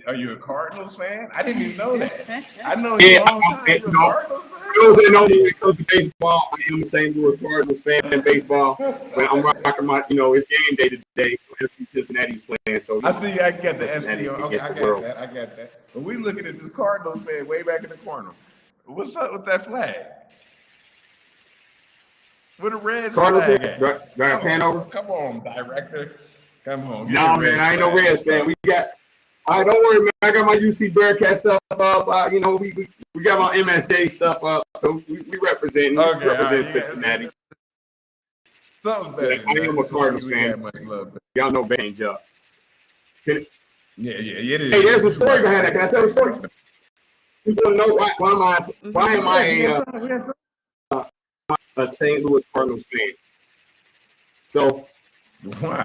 Are you a Cardinals fan? I didn't even know that. I know you a long time. You're a Cardinals fan. Those that know me when it comes to baseball, I am a St. Louis Cardinals fan in baseball. But I'm rocking my, you know, it's game day today. So FC Cincinnati's playing. So I see. I got the FC on. Okay, I got that. But we looking at this Cardinals fan way back in the corner. What's up with that flag? With a red Cardinals flag at? Do I pan over? Come on, director. Come on. No, man, I ain't no Reds fan. We got. All right, don't worry, man. I got my UC Bearcat stuff up. You know, we got my MSJ stuff up. So we represent. Okay, we represent Cincinnati. Something better. I am a Cardinals fan. Y'all know Bange up. Yeah, it is. Hey, there's a story behind that. Can I tell the story? You want to know why am I a St. Louis Cardinals fan? So,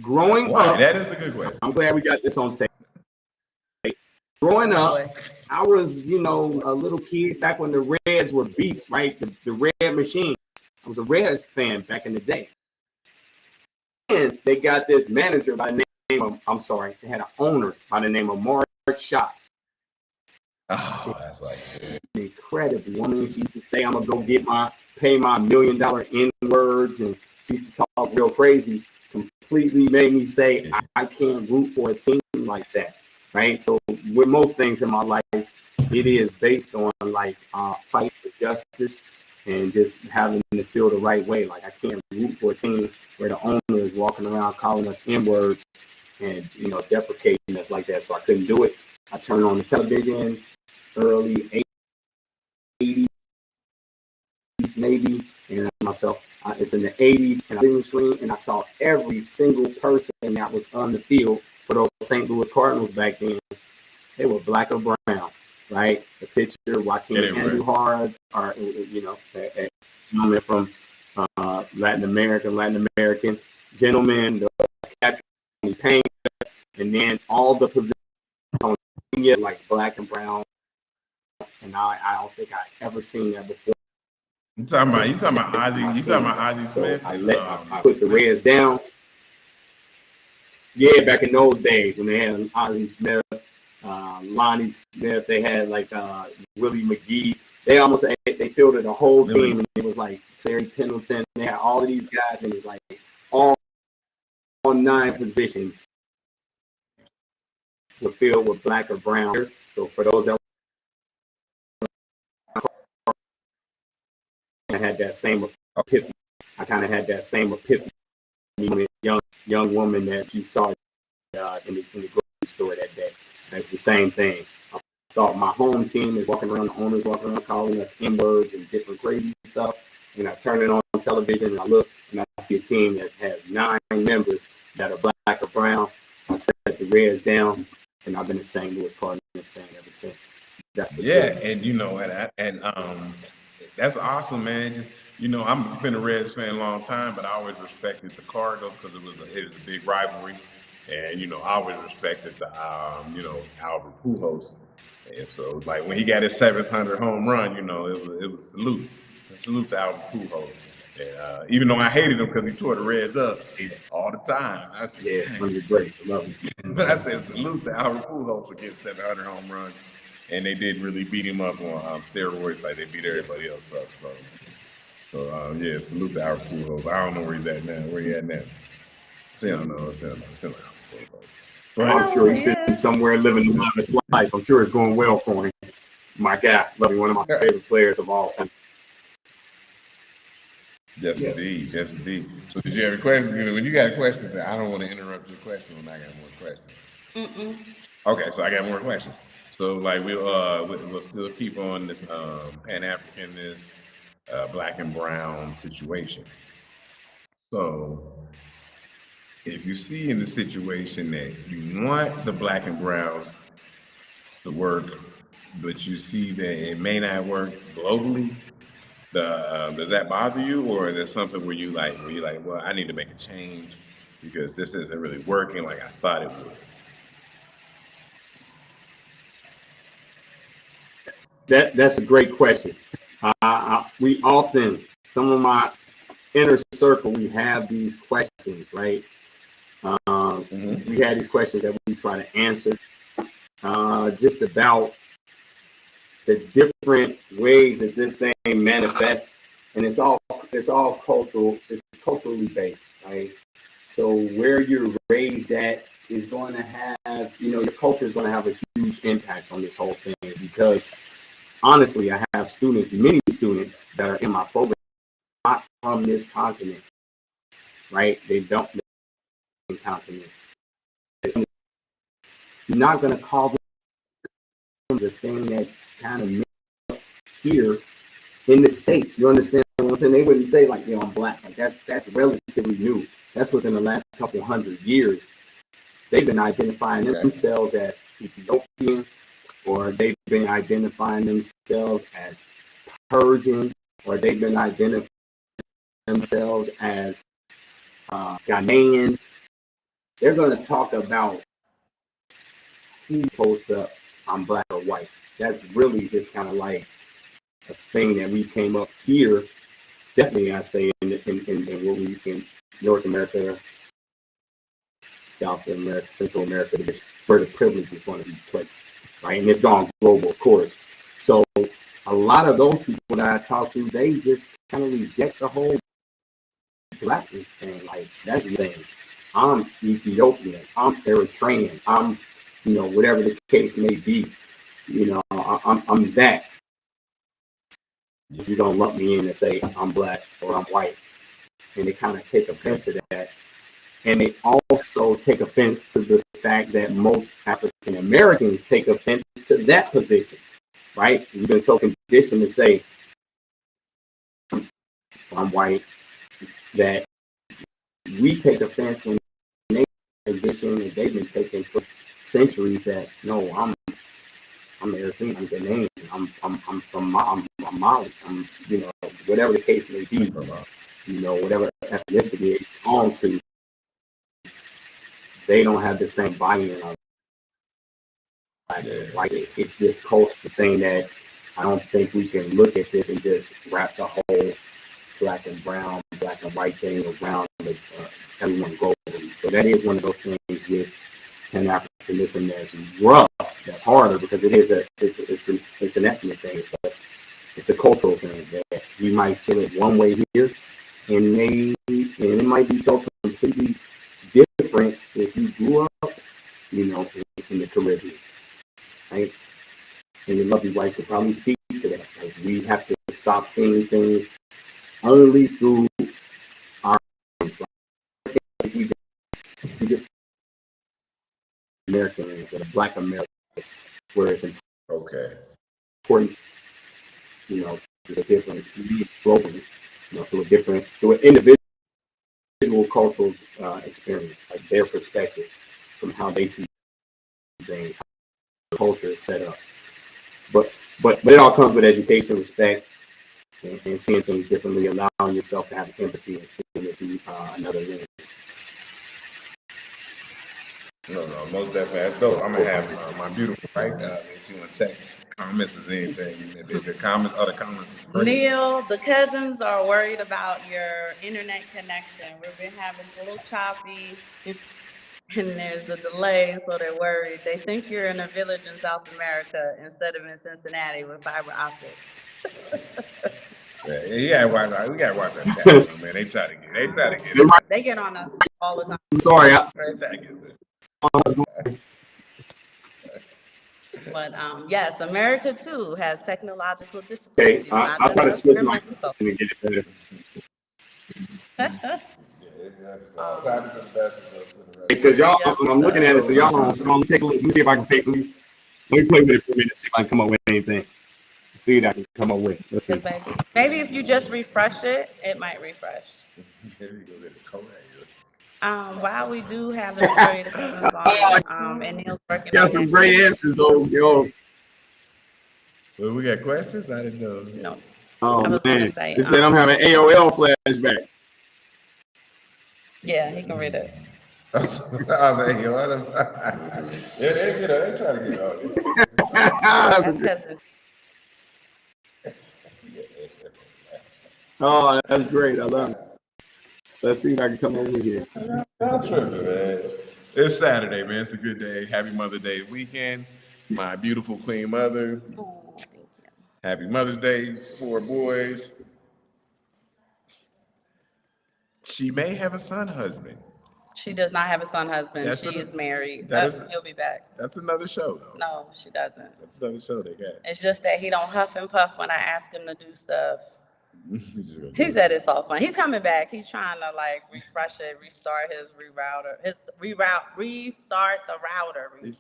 growing up, that is a good question. I'm glad we got this on tape. Growing up, I was, you know, a little kid back when the Reds were beasts, right? The Red Machine. I was a Reds fan back in the day. And they got this manager by the name of, they had an owner by the name of Mark Schott. Oh, that's right. Incredible woman. She used to say, I'm gonna go pay my $1 million N-words, and she used to talk real crazy. Completely made me say I can't root for a team like that. Right. So with most things in my life, it is based on like fight for justice and just having to feel the right way. Like I can't root for a team where the owner is walking around calling us N-words and, you know, deprecating us like that. So I couldn't do it. I turned on the television early 80s, maybe, and myself, it's in the 80s, and I didn't screen, and I saw every single person that was on the field for those St. Louis Cardinals back then. They were black or brown, right? The pitcher, Joaquin Andujar, or, you know, gentleman from Latin American gentleman, the catcher, Pain, and then all the positions like black and brown, and I don't think I've ever seen that before. You talking about Ozzie Smith? So I put the Reds down. Yeah, back in those days when they had Ozzie Smith, Lonnie Smith, they had like Willie McGee. They almost they fielded a whole team, and it was like Terry Pendleton. They had all of these guys, and it was like all 9 positions were filled with black or brown. So for those that I had that same epiphany. I kind of had that same epiphany when a young woman that you saw in the grocery store that day. That's the same thing. I thought my home team is walking around, the owners walking around calling us N-words and different crazy stuff. And I turn it on television and I look and I see a team that has 9 members that are black or brown. I set the Reds down, and I've been a St. Louis Cardinals fan ever since. That's the story. And you know, and that's awesome, man. You know, I've been a Reds fan a long time, but I always respected the Cardinals because it was a big rivalry, and you know, I always respected the you know, Albert Pujols, and so like when he got his 700 home run, you know, it was salute to Albert Pujols. And, even though I hated him because he tore the Reds up all the time. From your grace, I love him. But I said salute to Albert Pujols for getting 700 home runs, and they didn't really beat him up on steroids like they beat everybody else up. So yeah, salute to Albert Pujols. I don't know where he's at now. Where he at now? I don't know. It's Albert Pujols. I'm sure he's sitting somewhere living the honest life. I'm sure it's going well for him. My guy, loving one of my favorite players of all time. Yes, indeed. Yes, indeed. So did you have a question? When you got questions, I don't want to interrupt your question when I got more questions. Okay, so I got more questions. So like we'll still keep on this Pan-Africanist, black and brown situation. So if you see in the situation that you want the black and brown to work, but you see that it may not work globally, does that bother you, or is there something where you're like, well, I need to make a change because this isn't really working like I thought it would? That's a great question. We often, some of my inner circle, we have these questions, right? We had these questions that we try to answer, just about the different ways that this thing manifests, and it's all cultural. It's culturally based, right? So where you're raised at is going to have, your culture is going to have a huge impact on this whole thing. Because honestly, I have many students that are in my program, not from this continent, right? They don't live in the continent. You're not going to call them the thing that's kind of made here in the States. You understand what I'm saying? They wouldn't say like, I'm black. Like that's relatively new. That's within the last couple 100 years. They've been identifying themselves as Ethiopian, or they've been identifying themselves as Persian, or they've been identifying themselves as Ghanaian. They're going to talk about who posts up, I'm black or white. That's really just kind of like a thing that we came up here. Definitely, I'd say in what we in North America, South America, Central America, where the privilege is going to be placed, right? And it's gone global, of course. So a lot of those people that I talk to, they just kind of reject the whole blackness thing. Like, that's the thing. I'm Ethiopian. I'm Eritrean. I'm, whatever the case may be. I'm that. You don't lump me in and say I'm black or I'm white. And they kind of take offense to that. And they also take offense to the fact that most African Americans take offense to that position, right? We've been so conditioned to say I'm white that we take offense when they position that they've been taking for centuries. That no, I'm Eritrean, I'm Ghanaian, I'm from Mali, I'm whatever the case may be, whatever ethnicity it's on to. They don't have the same buy-in of like it's just culture thing that I don't think we can look at this and just wrap the whole black and brown, black and white thing around everyone globally. So that is one of those things with Pan-Africanism that's rough, that's harder, because it's an ethnic thing. It's a cultural thing that you might feel it one way here, and it might be felt completely different if you grew up, in the Caribbean, right? And your lovely wife could probably speak to that. Like, we have to stop seeing things only through our eyes. Like, we just American or Black Americans, where it's important, there's a different globally, through an individual cultural experience, like their perspective from how they see things, how the culture is set up. But it all comes with education, respect, and seeing things differently, allowing yourself to have empathy and seeing it through another lens. No, most definitely. That's dope. I'm gonna have my beautiful wife if she want to check comments or anything. If the comments, other comments is great. Neil, the cousins are worried about your internet connection. We've been having it's a little choppy. and there's a delay, so they're worried. They think you're in a village in South America instead of in Cincinnati with fiber optics. Yeah, we gotta watch that channel, man. They try to get it. They get on us all the time. I'm sorry. They try to get it. But yes, America too has technological Okay, difficulties. I'll not try to just switch here in my Mexico. and get it better. Because y'all, I'm looking at it, so y'all on. So I'm gonna take a look. Let me see if I can pick. Let me play with it for a minute. See if I can come up with anything. See what I can come up with. Let's see. Maybe if you just refresh it, it might refresh. While we do have the majority of the cousins on, and Neil's working Got on some it. great answers though, yo. Well, we got questions? I didn't know. No. Oh I was gonna man, say, it said I'm having AOL flashbacks. Yeah, he can read it. I was like, yo, they try to get on it. That's cousin. Oh, that's great. I love it. Let's see if I can come over here. I'm tripping, man. It's Saturday, man. It's a good day. Happy Mother's Day weekend. My beautiful queen mother. Oh, thank you. Happy Mother's Day, 4 boys. She may have a son husband. She does not have a son husband. That's She is married. that But he'll be back. That's another show, though. No, she doesn't. That's another show they got. It's just that he don't huff and puff when I ask him to do stuff. He said it's all fun. He's coming back. He's trying to like refresh it, restart his restart the router. He's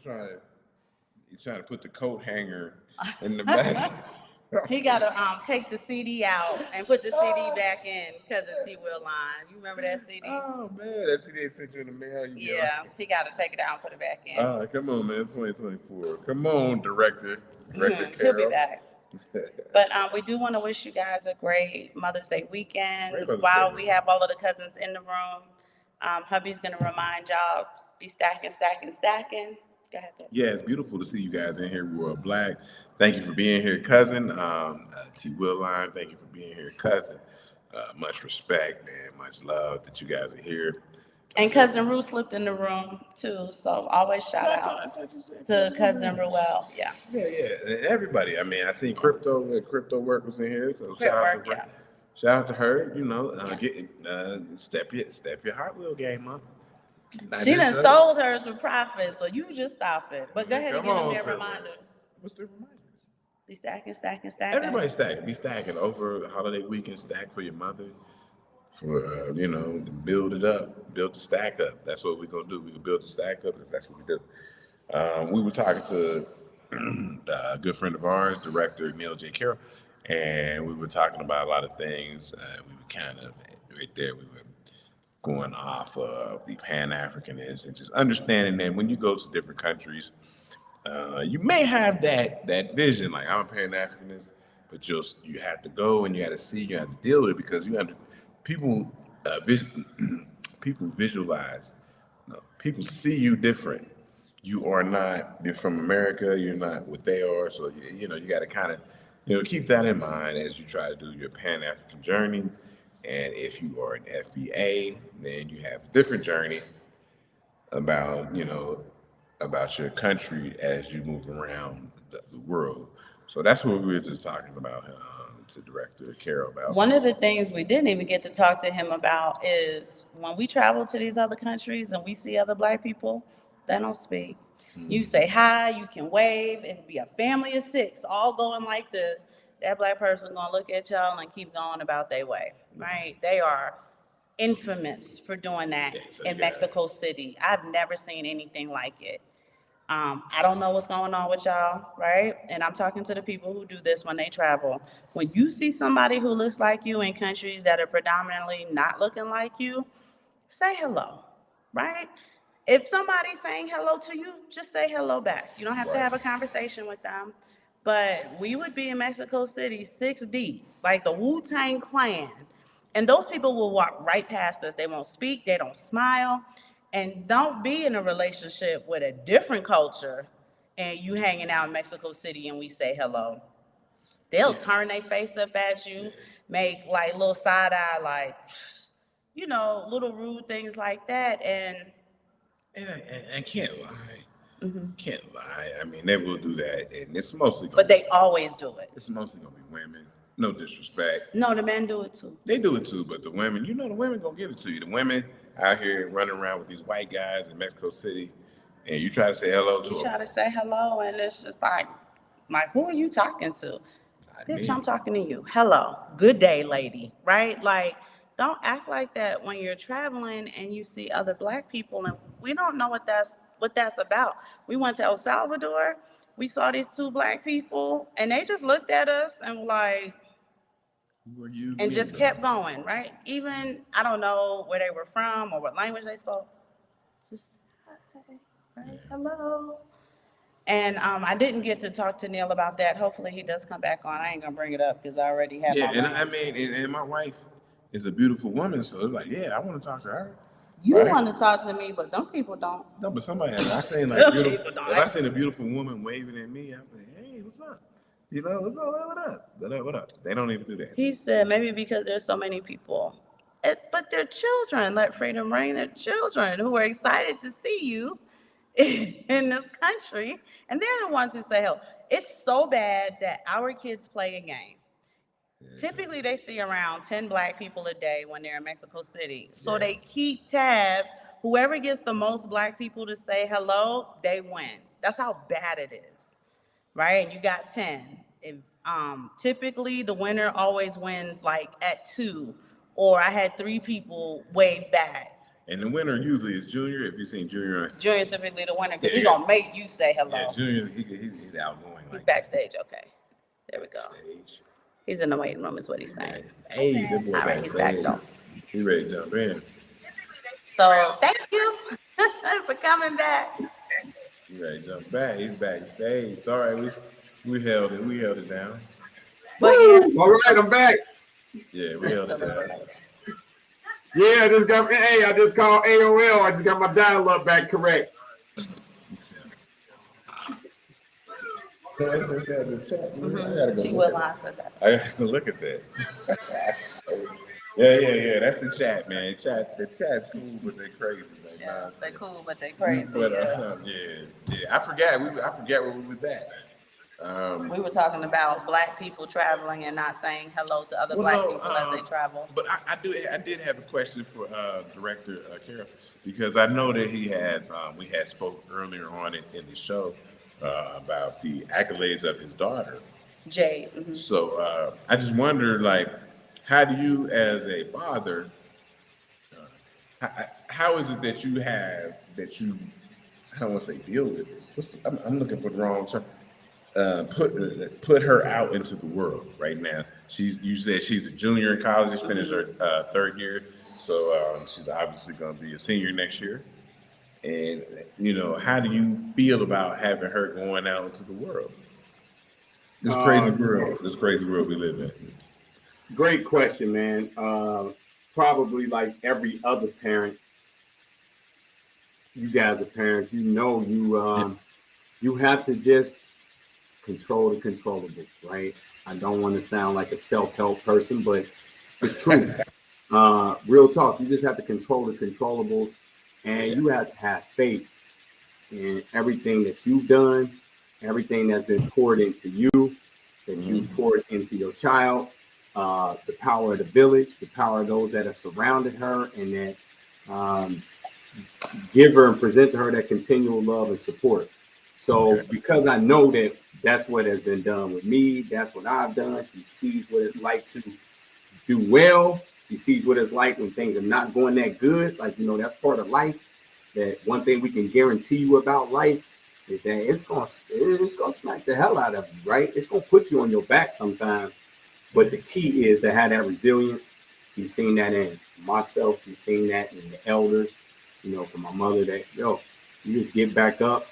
trying to put the coat hanger in the back. He gotta take the CD out and put the CD back in because of T-Will line. You remember that CD? Oh man, that CD they sent you in the mail. Yeah, he gotta take it out and put it back in. Come on, man, it's 2024. Come on, director Carol. He'll be back. But we do want to wish you guys a great Mother's Day weekend. While we have all of the cousins in the room, hubby's gonna remind y'all, be stacking. Go ahead, Dad. Yeah, it's beautiful to see you guys in here. We're black. Thank you for being here, cousin. T-Will line, thank you for being here, cousin. Much respect, man. Much love that you guys are here. And cousin Rue slipped in the room too, so always shout out to cousin Ruel. Yeah. Yeah. And everybody. I mean, I seen crypto work was in here, so shout out to her. You know, step your Hot Wheel game up. She done sold hers for profit, so you just stop it. But go ahead and give them their reminders. What's the reminders? Be stacking. Everybody stacking. Be stacking over the holiday weekend. Stack for your mother. For build it up, build the stack up. That's what we're gonna do. We can build the stack up. That's what we do. We were talking to a good friend of ours, director Neil J. Carroll, and we were talking about a lot of things. We were kind of right there. We were going off of the Pan-Africanism and just understanding that when you go to different countries, you may have that vision, like I'm a Pan-Africanist, but you have to go and you got to see, you have to deal with it because you have to. People visualize. No, people see you different. You are not. You're from America. You're not what they are. So you got to kind of keep that in mind as you try to do your Pan-African journey. And if you are an FBA, then you have a different journey about your country as you move around the world. So that's what we were just talking about. To Director Carol about. One of the things we didn't even get to talk to him about is when we travel to these other countries and we see other Black people, they don't speak. You say hi, you can wave, it can be a family of 6 all going like this. That Black person gonna look at y'all and keep going about their way, right? They are infamous for doing that in Mexico City. I've never seen anything like it. I don't know what's going on with y'all, right? And I'm talking to the people who do this when they travel. When you see somebody who looks like you in countries that are predominantly not looking like you, say hello, right? If somebody's saying hello to you, just say hello back. You don't have to have a conversation with them. But we would be in Mexico City 6 deep, like the Wu-Tang Clan. And those people will walk right past us. They won't speak, they don't smile. And don't be in a relationship with a different culture and you hanging out in Mexico City and we say hello. They'll turn their face up at you, make like little side eye, like, little rude things like that. And And I can't lie. Mhm. Can't lie. I mean, they will do that, and it's mostly But they always do it. it's mostly gonna be women. No disrespect. No, the men do it too. They do it too, but the women, you know, the women gonna give it to you. The women out here running around with these white guys in Mexico City, and you try to say hello to You them. try to say hello, and it's just like, who are you talking to? Not Bitch, me. I'm talking to you. Hello. Good day, lady. Right? Like, don't act like that when you're traveling and you see other black people and we don't know what that's about. We went to El Salvador, we saw these two black people, and they just looked at us and were like, Who are you? and just being? kept going, right? Even I don't know where they were from or what language they spoke. Just hi, right? Hello. And I didn't get to talk to Neil about that. Hopefully he does come back on. I ain't gonna bring it up because I already had Yeah, my and rant. I mean, and my wife is a beautiful woman, so it's like, yeah, I want to talk to her. You Right? want to talk to me, but them people don't. No, but somebody has. I seen Them like beautiful. people don't. If I seen a beautiful woman waving at me, I say, hey, what's up? You know, what's up? What up? What up? They don't even do that. He said maybe because there's so many people. But they're children. Let freedom reign. They're children who are excited to see you in this country. And they're the ones who say, hell, it's so bad that our kids play a game. Typically, they see around 10 black people a day when they're in Mexico City. So they keep tabs. Whoever gets the most black people to say hello, they win. That's how bad it is, right? And you got 10. If, typically, the winner always wins like at 2, or I had 3 people wave back. And the winner usually is Junior. If you've seen Junior, Junior's typically the winner because Yeah. he's going to make you say hello. yeah, Junior, he's outgoing. He's Like backstage. Okay. There we go. backstage. He's in the waiting room is what he's saying. Hey, that boy All right, he's back backstage. though. He ready to jump in. So thank you for coming back. He ready to jump back. He's backstage. Sorry, we held it. We held it down. But yeah, All right, I'm back. Yeah, we it's held still it a down. delay. Yeah, I just called AOL. I just got my dial-up back correct. I gotta T. go Will look at said that. I gotta look at that. Yeah. That's the chat, man. The chat's cool, but they crazy. Like, Yeah, they cool, but they crazy. crazy. But Yeah. yeah. I forgot where we was at. We were talking about black people traveling and not saying hello to other black people as they travel. But I did have a question for director Carol, because I know that he has we had spoke earlier on in the show about the accolades of his daughter. Jade. Mhm. So I just wonder, like, how do you, as a father, how is it that you I don't want to say deal with it. I'm looking for the wrong term. Put her out into the world right now. You said she's a junior in college. She finished her third year, so she's obviously going to be a senior next year. And how do you feel about having her going out into the world? This crazy world we live in. Great question, man. Probably like every other parent, you guys are parents. You have to just control the controllables, right? I don't want to sound like a self-help person, but it's true. Real talk. You just have to control the controllables, and you have to have faith in everything that you've done, everything that's been poured into you, that you poured into your child, the power of the village, the power of those that have surrounded her, and that give her and present to her that continual love and support. So because I know that that's what has been done with me, that's what I've done. She sees what it's like to do well. She sees what it's like when things are not going that good. Like, that's part of life. That one thing we can guarantee you about life is that it's gonna smack the hell out of you, right? It's gonna put you on your back sometimes. But the key is to have that resilience. She's seen that in myself. She's seen that in the elders, from my mother, that, you just get back up.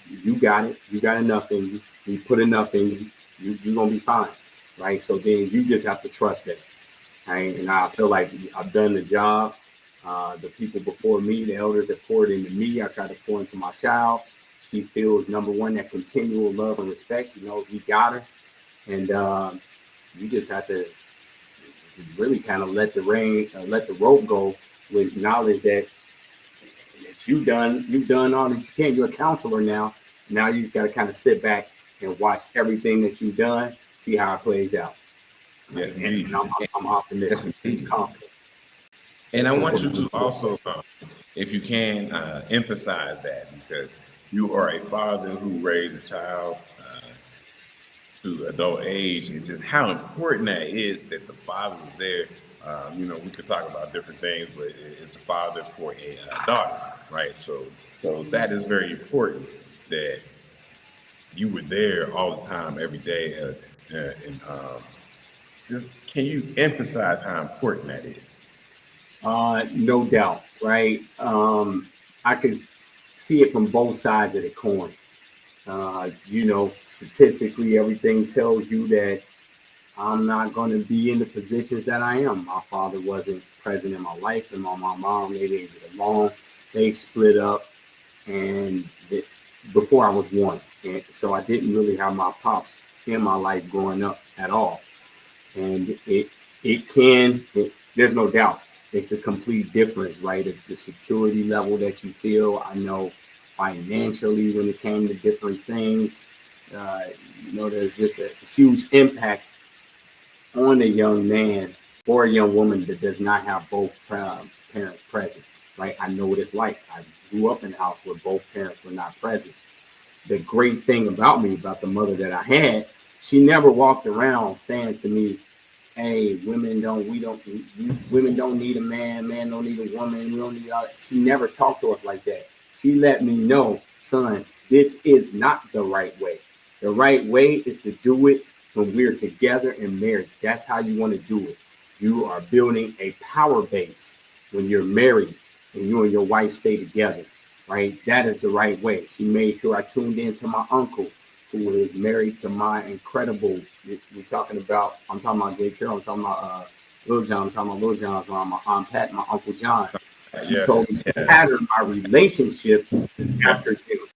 You got it. You got enough in you. You put enough in you. You're going to be fine, right? So then you just have to trust that. Right? And I feel like I've done the job. The people before me, the elders that poured into me, I try to pour into my child. She feels, number one, that continual love and respect. We got her. And you just have to really kind of let the rope go with knowledge that you've done all that you can. You're a counselor now. Now you just got to kind of sit back and watch everything that you've done, see how it plays out. Yes, And, indeed. and I'm optimistic, confident. And I want you to also, if you can, emphasize that, because you are a father who raised a child to adult age, and just how important that is that the father is there. We could talk about different things, but it's a father for a daughter, right? So that is very important that you were there all the time, every day, and just can you emphasize how important that is? No doubt, right? I could see it from both sides of the coin. Statistically, everything tells you that I'm not going to be in the positions that I am. My father wasn't present in my life, and my mom, they didn't get along. They split up, and before I was one, and so I didn't really have my pops in my life growing up at all. And there's no doubt, it's a complete difference, right? It's the security level that you feel. I know financially when it came to different things, there's just a huge impact on a young man or a young woman that does not have both parents present, right? I know what it's like. I grew up in a house where both parents were not present. The great thing about the mother that I had, she never walked around saying to me, "Hey, women don't need a man, man don't need a woman, we don't need all." She never talked to us like that. She let me know, son, this is not the right way. The right way is to do it when we're together and married. That's how you want to do it. You are building a power base when you're married and you and your wife stay together, right? That is the right way. She made sure I tuned in to my uncle, who is married to my incredible. I'm talking about Gay Carol. I'm talking about Lil John. I'm talking about Lil John's mom, my Aunt Pat, my Uncle John. She told me to pattern my relationships after them.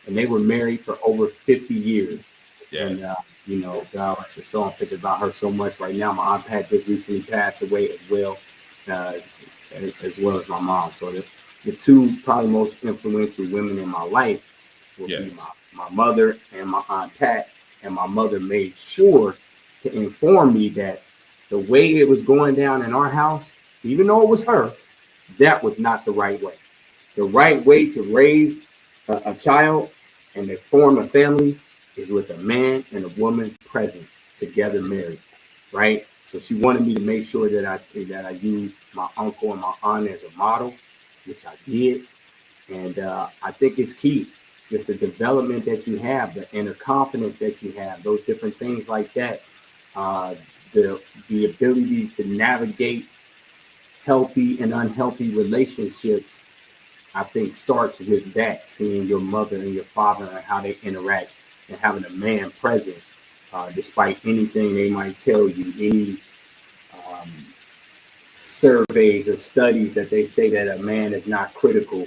And they were married for over 50 years. Yes. And, God rest her soul. I'm thinking about her so much right now. My Aunt Pat just recently passed away as well as my mom. So the two probably most influential women in my life will be my mother and my Aunt Pat. And my mother made sure to inform me that the way it was going down in our house, even though it was her, that was not the right way. The right way to raise a child and to form a family is with a man and a woman present, together, married, right? So she wanted me to make sure that I used my uncle and my aunt as a model, which I did. And I think it's key. Just the development that you have, the inner confidence that you have, those different things like that. The ability to navigate healthy and unhealthy relationships, I think, starts with that, seeing your mother and your father and how they interact, and having a man present, despite anything they might tell you, any surveys or studies that they say that a man is not critical.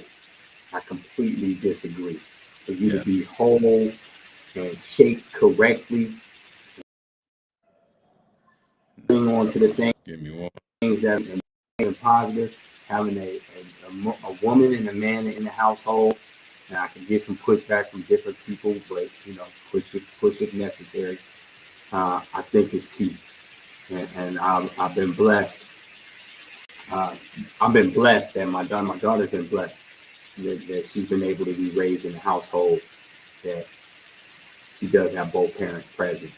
I completely disagree. For you to be whole and shaped correctly, bring on to the things that are positive, having a woman and a man in the household, and I can get some pushback from different people, but push if necessary. I think it's key, and I've been blessed. I've been blessed that my daughter's been blessed that she's been able to be raised in a household that she does have both parents present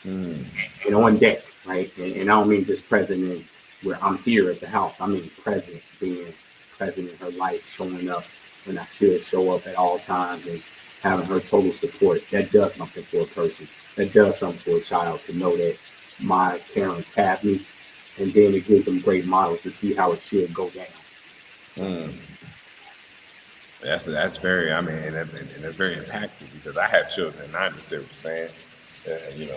and on deck, right? And I don't mean just present in where I'm here at the house. I mean present, being present in her life, showing up when I should show up at all times, and having her total support. That does something for a person. That does something for a child to know that my parents have me, and then it gives them great models to see how it should go down. That's very, and that's very impactful, because I have children, and I understand what you're saying.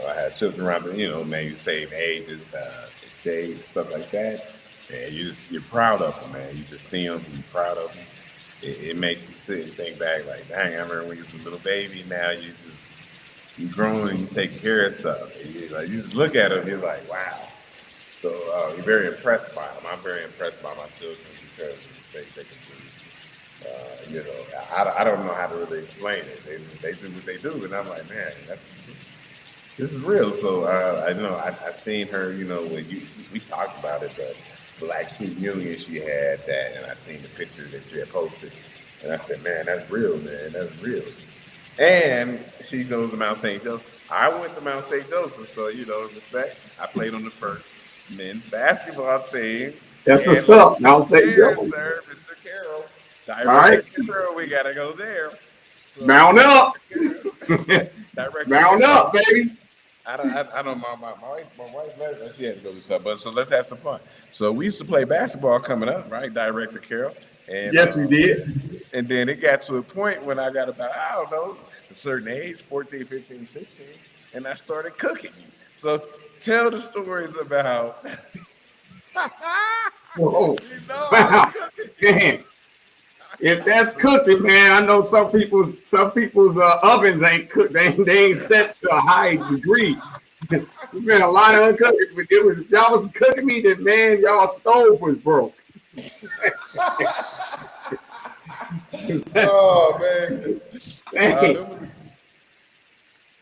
I have children around, maybe same ages, age, stuff like that, and you're proud of them, man. You just see them, you're proud of them. It makes you sit and think back, like, dang, I remember when you was a little baby. Now you're grown and you take care of stuff. And you just look at them, you're like, wow. So you're very impressed by them. I'm very impressed by my children because they can do I don't know how to really explain it. They do what they do, and I'm like, man, this is real. So I know I seen her. When we talked about it, the Black Student Union, she had that, and I seen the picture that she had posted, and I said, man, that's real, man, that's real. And she goes to Mount St. Joseph. I went to Mount St. Joseph, so respect. I played on the first men's basketball team. That's And what's look up. Now say there, Joe. sir, Mr. Carroll. All right, Director Carroll, we gotta go there. So, mount up. Director Mount Carroll. up, baby. I don't my wife she had to go do something, but so let's have some fun. So we used to play basketball coming up, right? Director Carroll. And Yes, we did. and then it got to a point when I got about, I don't know, a certain age, 14, 15, 16, and I started cooking. So tell the stories about Whoa. I was Wow. cooking. Man, if that's cooking, man, I know some people's ovens ain't cooked. They ain't set to a high degree. There's been a lot of uncooking, but y'all was cooking me that, man, y'all stove was broke. Oh man. Dang. Them was-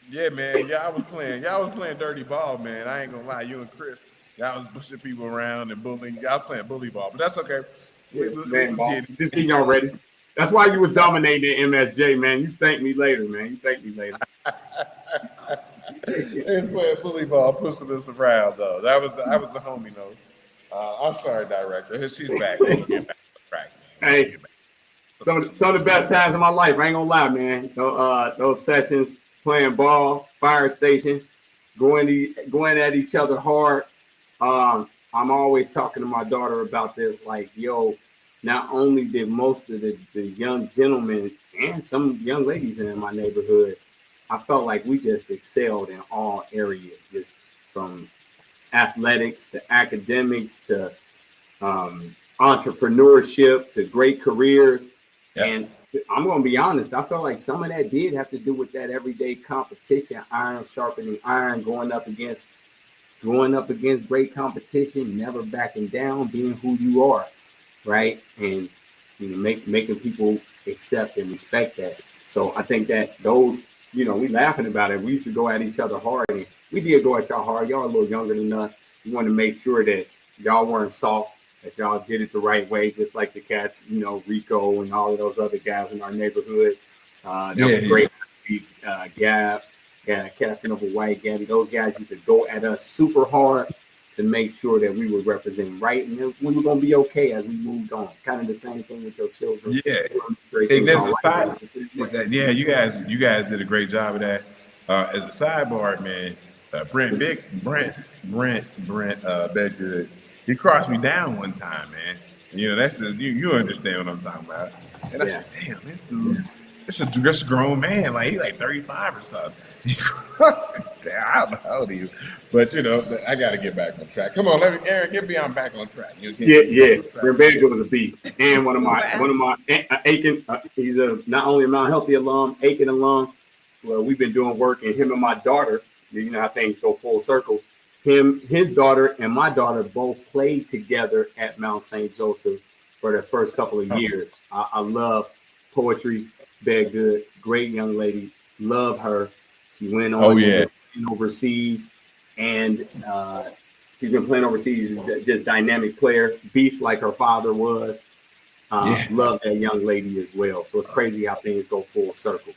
yeah, man. Y'all was playing dirty ball, man. I ain't gonna lie. You and Chris, y'all was pushing people around and bullying. Y'all was playing bully ball, but that's okay. We Man, was ball. getting Just getting y'all ready. That's why you was dominating the MSJ, man. You thank me later, man. You thank me later. they was playing bully ball, pushing us around though. I was the homie though. I'm sorry, director. She's back. We can get back on track, man. We can Hey, get back. some of the best times of my life. I ain't gonna lie, man. Those sessions playing ball, fire station, going at each other hard. I'm always talking to my daughter about this. Like, yo, not only did most of the young gentlemen and some young ladies in my neighborhood, I felt like we just excelled in all areas, just from athletics to academics to entrepreneurship to great careers. Yeah. And I'm going to be honest, I felt like some of that did have to do with that everyday competition, iron sharpening iron, going up against great competition, never backing down, being who you are, right? And making people accept and respect that. So I think that those, we laughing about it. We used to go at each other hard, and we did go at y'all hard. Y'all a little younger than us. We wanted to make sure that y'all weren't soft, that y'all did it the right way, just like the cats, Rico and all of those other guys in our neighborhood. That was great. Gab, Casanova White, Gabby, those guys used to go at us super hard to make sure that we were representing right, and we were going to be okay as we moved on. Kind of the same thing with your children. Yeah. And As a side, yeah, you guys did a great job of that. As a sidebar, man, Brent Bedgood, he crossed me down one time, man. That's just, you understand what I'm talking about. And I said, damn, this dude, this a grown man, like he's like 35 or something. He crossed me down. I don't know how old are you, but I got to get back on track. Come on, Aaron, get me on back on track. Brent Bedgood was a beast, and one of my Aiken. He's not only a Mount Healthy alum, Aiken alum. Well, we've been doing work, and him and my daughter. You know how things go full circle. His daughter, and my daughter both played together at Mount St. Joseph for the first couple of years. I love poetry. Bedgood, great young lady. Love her. She went on overseas, and she's been playing overseas. Just dynamic player, beast like her father was. Love that young lady as well. So it's crazy how things go full circle.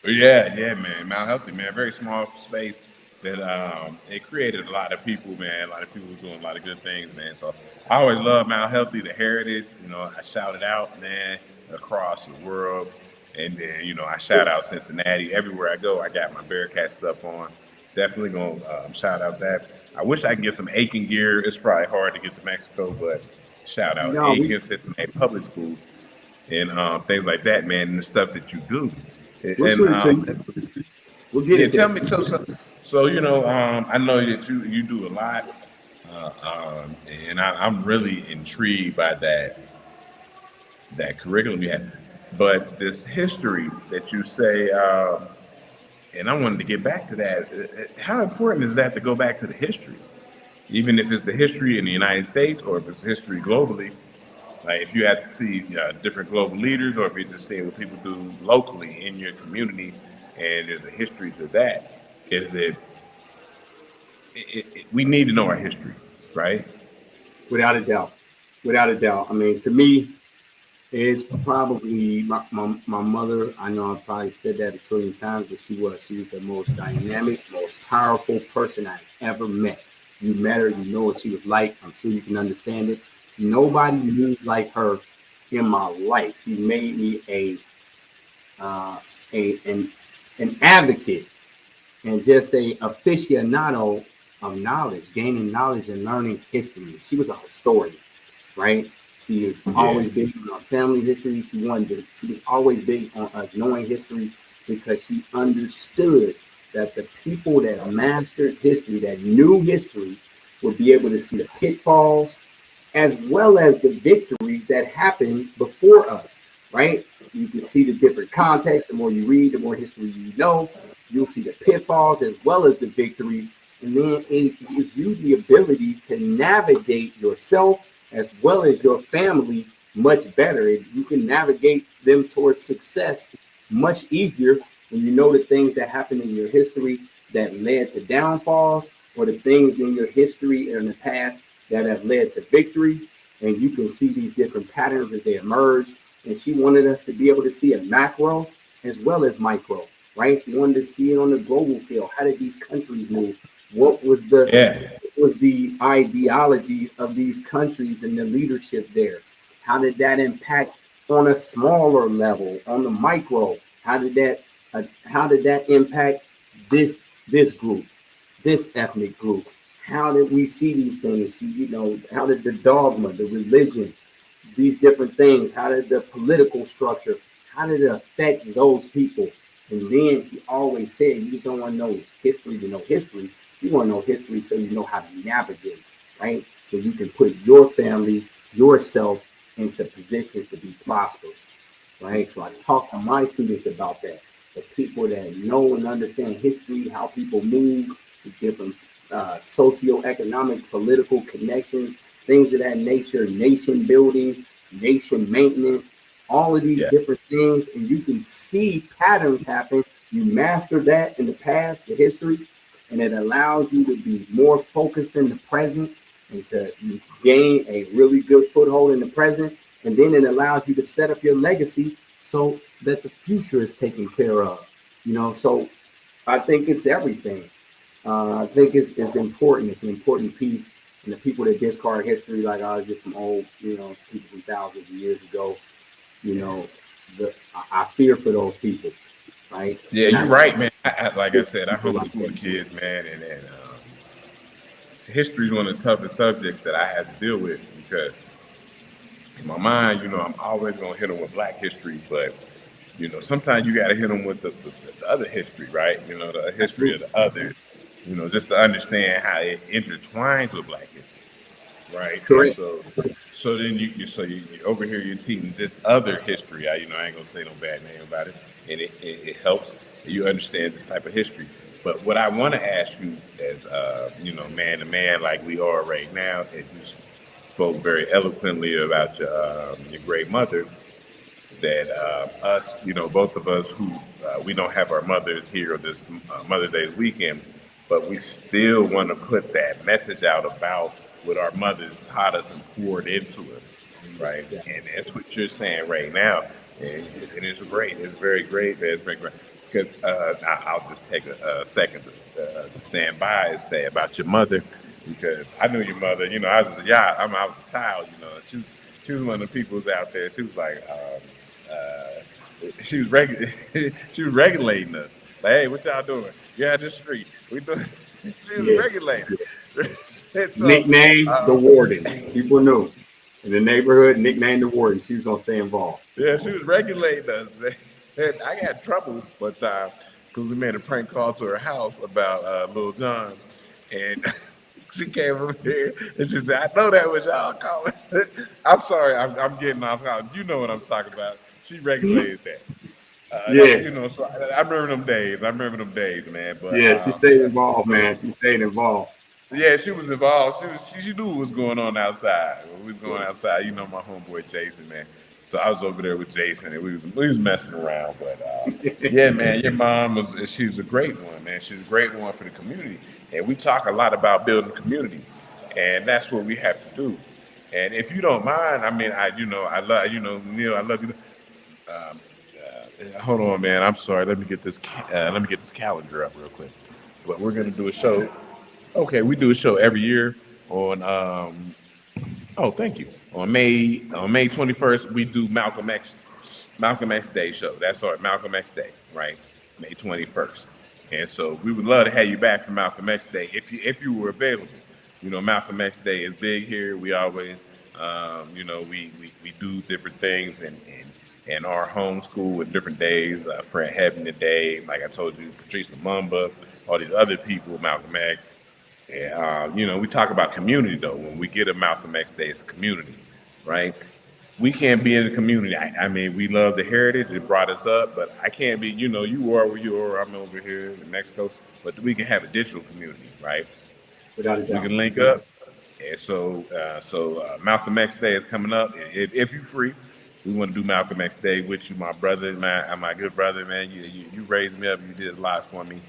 Yeah, man. Mount Healthy, man. Very small space that it created a lot of people, man. A lot of people doing a lot of good things, man. So I always love Mount Healthy, the heritage. I shout it out, man, across the world. And then, I shout out Cincinnati. Everywhere I go, I got my Bearcat stuff on. Definitely going to shout out that. I wish I could get some Aiken gear. It's probably hard to get to Mexico, but shout out Aiken, Cincinnati public schools, and things like that, man, and the stuff that you do. We'll shoot it to you. We'll get it. Tell me, so I know that you do a lot, and I'm really intrigued by that curriculum you have. But this history that you say, and I wanted to get back to that. How important is that to go back to the history, even if it's the history in the United States or if it's history globally? Like if you have to see different global leaders, or if you're just seeing what people do locally in your community, and there's a history to that, is that we need to know our history, right? Without a doubt. Without a doubt. I mean, to me, it's probably my mother. I know I probably said that a trillion times, but she was the most dynamic, most powerful person I ever met. You met her, you know what she was like. I'm sure you can understand it. Nobody knew like her in my life. She made me uh, a an advocate and just a aficionado of knowledge, gaining knowledge and learning history. She was a historian, right? She is always big on our family history. She was always big on us knowing history because she understood that the people that mastered history, that knew history, would be able to see the pitfalls as well as the victories that happened before us, right? You can see the different contexts. The more you read, the more history you know. You'll see the pitfalls as well as the victories. And then it gives you the ability to navigate yourself as well as your family much better. You can navigate them towards success much easier when you know the things that happened in your history that led to downfalls, or the things in your history in the past that have led to victories. And you can see these different patterns as they emerge. And she wanted us to be able to see a macro as well as micro, right? She wanted to see it on the global scale. How did these countries move? What was the ideology of these countries and the leadership there? How did that impact on a smaller level, on the micro? How did that impact this group, this ethnic group? How did we see these things? How did the dogma, the religion, these different things, how did the political structure, how did it affect those people? And then she always said, you just don't want to know history to know history. You want to know history so you know how to navigate, right? So you can put your family, yourself into positions to be prosperous, right? So I talk to my students about that. The people that know and understand history, how people move, the different socioeconomic, political connections, things of that nature, nation building, nation maintenance, all of these different things. And you can see patterns happen. You master that in the past, the history, and it allows you to be more focused in the present and to gain a really good foothold in the present. And then it allows you to set up your legacy so that the future is taken care of. So I think it's everything. I think it's important. It's an important piece. And the people that discard history, like I was just some old, people from thousands of years ago, I fear for those people, right? Yeah, you're right, man. Like I said, I homeschool the kids, man, and history is one of the toughest subjects that I have to deal with because in my mind, I'm always gonna hit them with Black history, but sometimes you got to hit them with the other history, right? The history of the others, just to understand how it intertwines with Black history, right? And Correct. so then you over here you're teaching this other history. I ain't gonna say no bad name about it, and it helps you understand this type of history. But what I want to ask you as man to man like we are right now, is you spoke very eloquently about your great mother. That us, both of us who we don't have our mothers here this Mother's Day weekend, but we still want to put that message out about what our mothers taught us and poured into us, right? And that's what you're saying right now, and it's great. It's very great. Man. It's very great. Because I'll just take a second to stand by and say about your mother, because I knew your mother. I was I was a child. She was one of the people who's out there. She was like. She was she was regulating us. Like, hey, what y'all doing? Yeah, the street. We doing. She was regulating. So, Nicknamed the warden. People knew in the neighborhood. Nicknamed the warden. She was gonna stay involved. Yeah, she was regulating us. Man. I got trouble one time because we made a prank call to her house about Lil Jon, and she came over here and she said, "I know that was y'all calling." I'm sorry, I'm getting off. You know what I'm talking about. She regulated that. So I remember them days. Man. But yeah, she stayed involved, man. She stayed involved. Yeah, she was involved. She knew what was going on outside. When we was going outside, you know, my homeboy Jason, man. So I was over there with Jason, and we was messing around. But yeah, man, your mom she was a great one, man. She's a great one for the community, and we talk a lot about building community, and that's what we have to do. And if you don't mind, I mean, I love, Neil, I love you. Um, Hold on, man. I'm sorry. Let me get this calendar up real quick. But we're gonna do a show. Okay, we do a show every year on oh, thank you. On May 21st, we do Malcolm X Day show. That's our Malcolm X Day, right? May 21st. And so we would love to have you back for Malcolm X Day if you were available. You know, Malcolm X Day is big here. We always we do different things and our homeschool with different days. Fred Heaven today, like I told you, Patrice Lumumba, all these other people, Malcolm X. Yeah, we talk about community though. When we get a Malcolm X Day, it's community, right? We can't be in the community. I mean, we love the heritage; it brought us up, but I can't be. You are where you are. I'm over here in Mexico, but we can have a digital community, right? Without a We doubt. can link up. And Malcolm X Day is coming up. If you're free, we want to do Malcolm X Day with you, my brother, my good brother, man. You raised me up. You did a lot for me.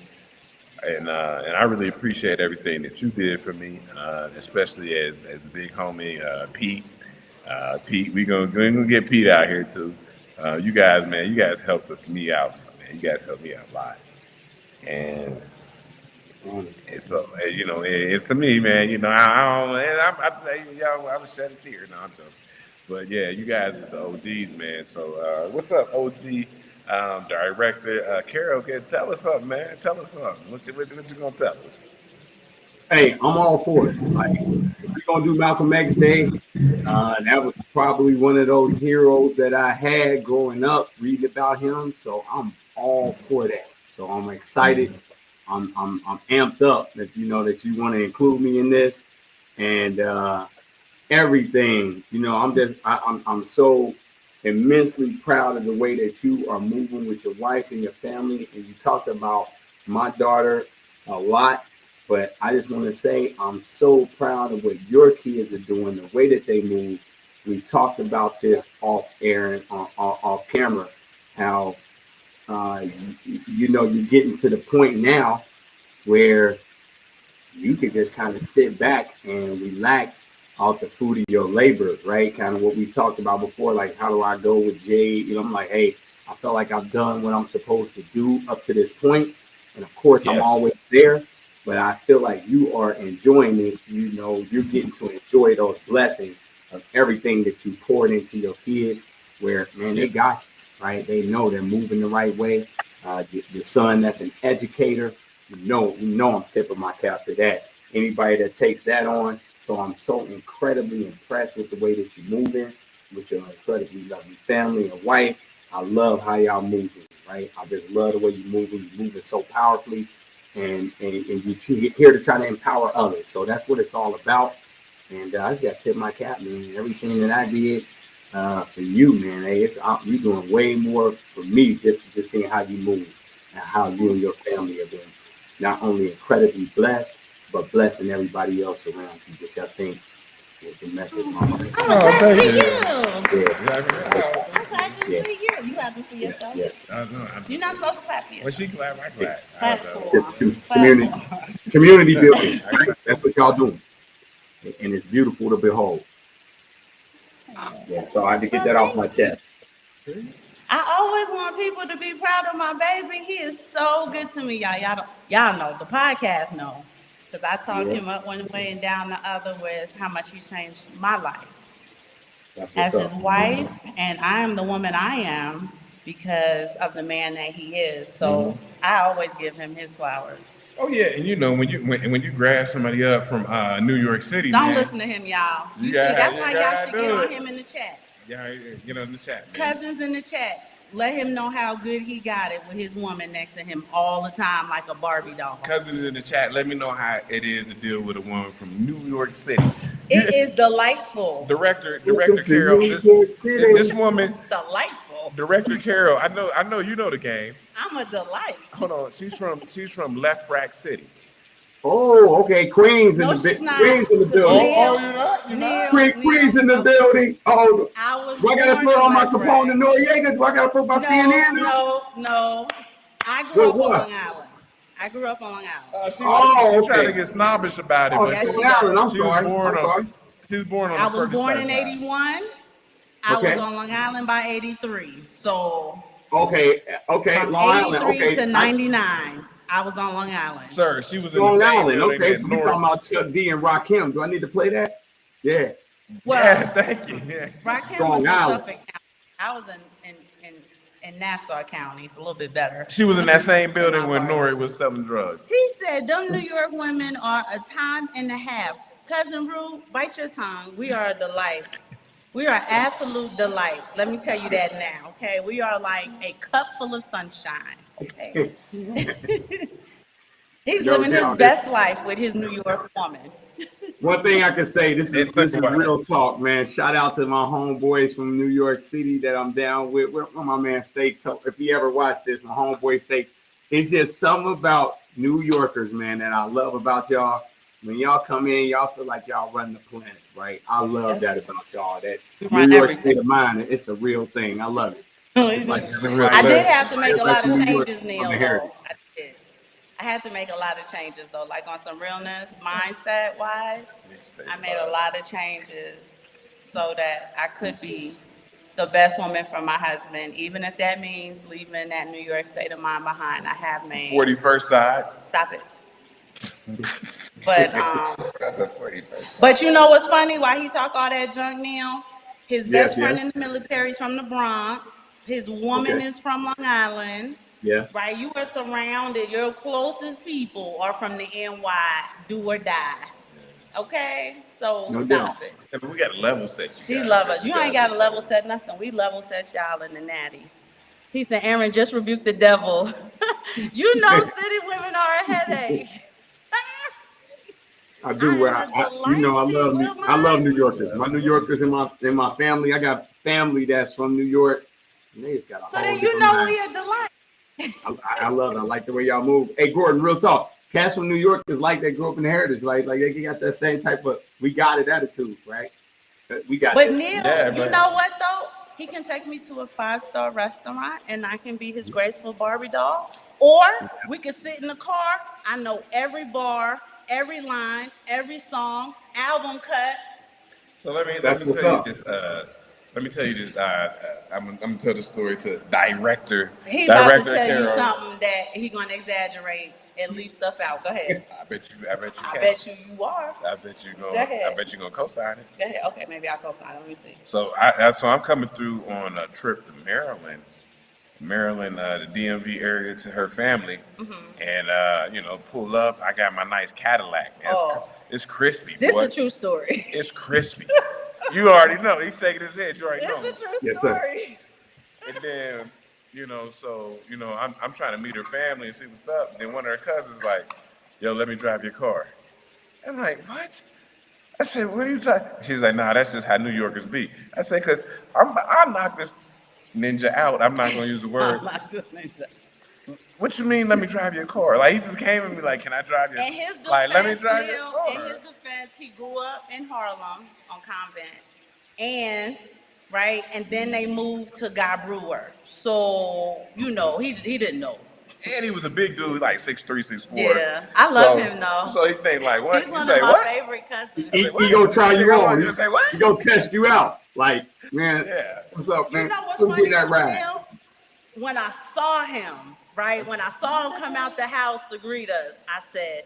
And I really appreciate everything that you did for me, especially as the big homie Pete. Pete, we're gonna get Pete out here too. You guys, man, you guys helped me out, man. You guys helped me out a lot, and so it's to me, man. I don't, and I was shedding tears. No, I'm joking. But yeah, you guys is the OGs, man. So what's up, OG director Carol? Tell us something, man. Tell us something. What you gonna tell us? Hey, I'm all for it. Like, if we're gonna do Malcolm X Day, that was probably one of those heroes that I had growing up, reading about him. So I'm all for that. So I'm excited. I'm amped up that that you want to include me in this, and everything. I'm so immensely proud of the way that you are moving with your wife and your family. And you talked about my daughter a lot, but I just want to say I'm so proud of what your kids are doing, the way that they move. We talked about this off air and off camera, how you're getting to the point now where you could just kind of sit back and relax off the fruit of your labor, right? Kind of what we talked about before, like how do I go with Jay? I'm like, hey, I felt like I've done what I'm supposed to do up to this point. And of course, I'm Yes. always there, but I feel like you are enjoying it. You're getting to enjoy those blessings of everything that you poured into your kids, where, man, they got you, right? They know they're moving the right way. Your son, that's an educator. I'm tipping my cap to that. Anybody that takes that on. So I'm so incredibly impressed with the way that you're moving, with your incredibly loving family and wife. I love how y'all moving, right? I just love the way you're moving. You're moving so powerfully, and you're here to try to empower others. So that's what it's all about. And I just got to tip my cap, man. Everything that I did for you, man. Hey, you're doing way more for me just seeing how you move and how you and your family have been not only incredibly blessed, but blessing everybody else around you, which I think was the message, Mama. Oh, glad thank for you. you. Yeah, I'm glad for yeah, you. You happy for yes, yourself? yes. You're not supposed to clap for When yourself. she clap, I clap. Platform. Community, Platform. community building. Right? That's what y'all doing, and it's beautiful to behold. Yeah, so I had to get that off my chest. I always want people to be proud of my baby. He is so good to me, y'all. Y'all know the podcast know, because I talk Yeah, him up one way and down the other with how much he changed my life that's what's as his up. wife, and I am the woman I am because of the man that he is. So I always give him his flowers. Oh yeah, and when you grab somebody up from New York City, Don't man, listen to him, y'all. you You see, gotta that's you why y'all gotta should get do on it. him in the chat. Yeah, get on the chat, man. Cousins in the chat. Let him know how good he got it with his woman next to him all the time like a Barbie doll. Cousins in the chat, let me know how it is to deal with a woman from New York City. It is delightful. Director Welcome to Carol, New York this City. woman, Delightful. Director Carol, I know you know the game. I'm a delight. Hold on, she's from Left Rack City. Oh, okay. Queens in No, the she's not. Queens in the building. Oh, you're not? You're not? Queens in the building. Oh, I was do I gotta born put in on my West Capone and Rag. Noriega? Do I gotta put my CNN on? No. I grew What? up on What? Long Island. I grew up on Long Island. She Oh, tried to okay. get snobbish about it, Oh, but Yeah, Stone she Island. I'm does. she was sorry. born I'm on sorry. she was born on I the was Kurdish born side. in 81. I was Okay. on Long Island by 83. So Okay. Okay. from Long Island. 83 Okay. to 99, I was on Long Island. Sir, she was in the Long same Island. building Okay. as So we North. talking about Chuck D and Rakim. Do I need to play that? Yeah. Well, Yeah, thank you. Yeah. Rakim was Long in Island. Suffolk County. I was in Nassau County. It's a little bit better. She was in that same building when parts. Nori was selling drugs. He said, them New York women are a time and a half. Cousin Rue, bite your tongue. We are a delight. We are absolute delight. Let me tell you that now, okay? We are like a cup full of sunshine, okay? He's No living his doubt. best life with his New York woman. One thing I can say, this is Right. real talk, man. Shout out to my homeboys from New York City that I'm down with. Where my man Stakes. So if you ever watch this, my homeboy Stakes. It's just something about New Yorkers, man, that I love about y'all. When y'all come in, y'all feel like y'all run the planet, right? I love that about y'all. That run New York everything. state of mind, it's a real thing. I love it. It's like I did have to make a lot of New York changes, on Neil, the though. heritage. I did. I had to make a lot of changes, though, like on some realness, mindset-wise. I made a lot of changes so that I could be the best woman for my husband, even if that means leaving that New York state of mind behind. I have made. 41st side. Stop it. But That's the 41st. but you know what's funny? Why he talk all that junk, Neil? His best Yes, friend yes. in the military is from the Bronx. His woman Okay. is from Long Island. Yes. Right? You are surrounded. Your closest people are from the NY. Do or die. Okay? So No stop doubt. it. Yeah, but we got to level set you He guys. love us. You ain't got to level set nothing. We level set y'all in the natty. He said, Aaron, just rebuke the devil. You know city women are a headache. I do. I am a I love New Yorkers. My New Yorkers in my family. I got family that's from New York. And they just got a So whole then you different know mind. we a delight. I love it. I like the way y'all move. Hey, Gordon, real talk. Cats from New York is like they grew up in the heritage, right? Like they got that same type of we got it attitude, right? We got But that. Neil, Yeah, you but- know what though? He can take me to a 5-star restaurant and I can be his graceful Barbie doll. Or we could sit in the car. I know every bar, every line, every song, album cuts. So let me That's what's tell up. you this. Let me tell you this. I'm gonna tell the story to director. He about to Director tell you Carol. something that he gonna exaggerate and leave stuff out. Go ahead. I bet you I can. bet you are. I bet you Go ahead. I bet you gonna co-sign it. Go ahead. Okay, maybe I'll co-sign. Let me see. So I'm coming through on a trip to Maryland, the DMV area to her family, and pull up. I got my nice Cadillac. It's crispy. This boy. is a true story. It's crispy. You already know. He's shaking his head. You already know. It's a true Yes, sir. story. And then, I'm trying to meet her family and see what's up. Then one of her cousins like, yo, let me drive your car. I'm like, what? I said, what are you talking? She's like, nah, that's just how New Yorkers be. I said, because I'll knock this ninja out. I'm not going to use the word. Like this ninja. What you mean, let me drive your car? Like, he just came at me like, can I drive your In his defense, Like, let me drive your Neil, car. in his defense, he grew up in Harlem on Convent, and then they moved to Guy Brewer. So he didn't know. And he was a big dude, like 6'3", 6'4". Yeah, I love him though. So he think like, what? He's He one say, of my what? favorite cousins. He what? gonna try you on. You say what? He gonna test you out. Like, man, Yeah. what's up, man? You know what's Let me funny, get that ride. Neil? When I saw him, when I saw him come out the house to greet us, I said,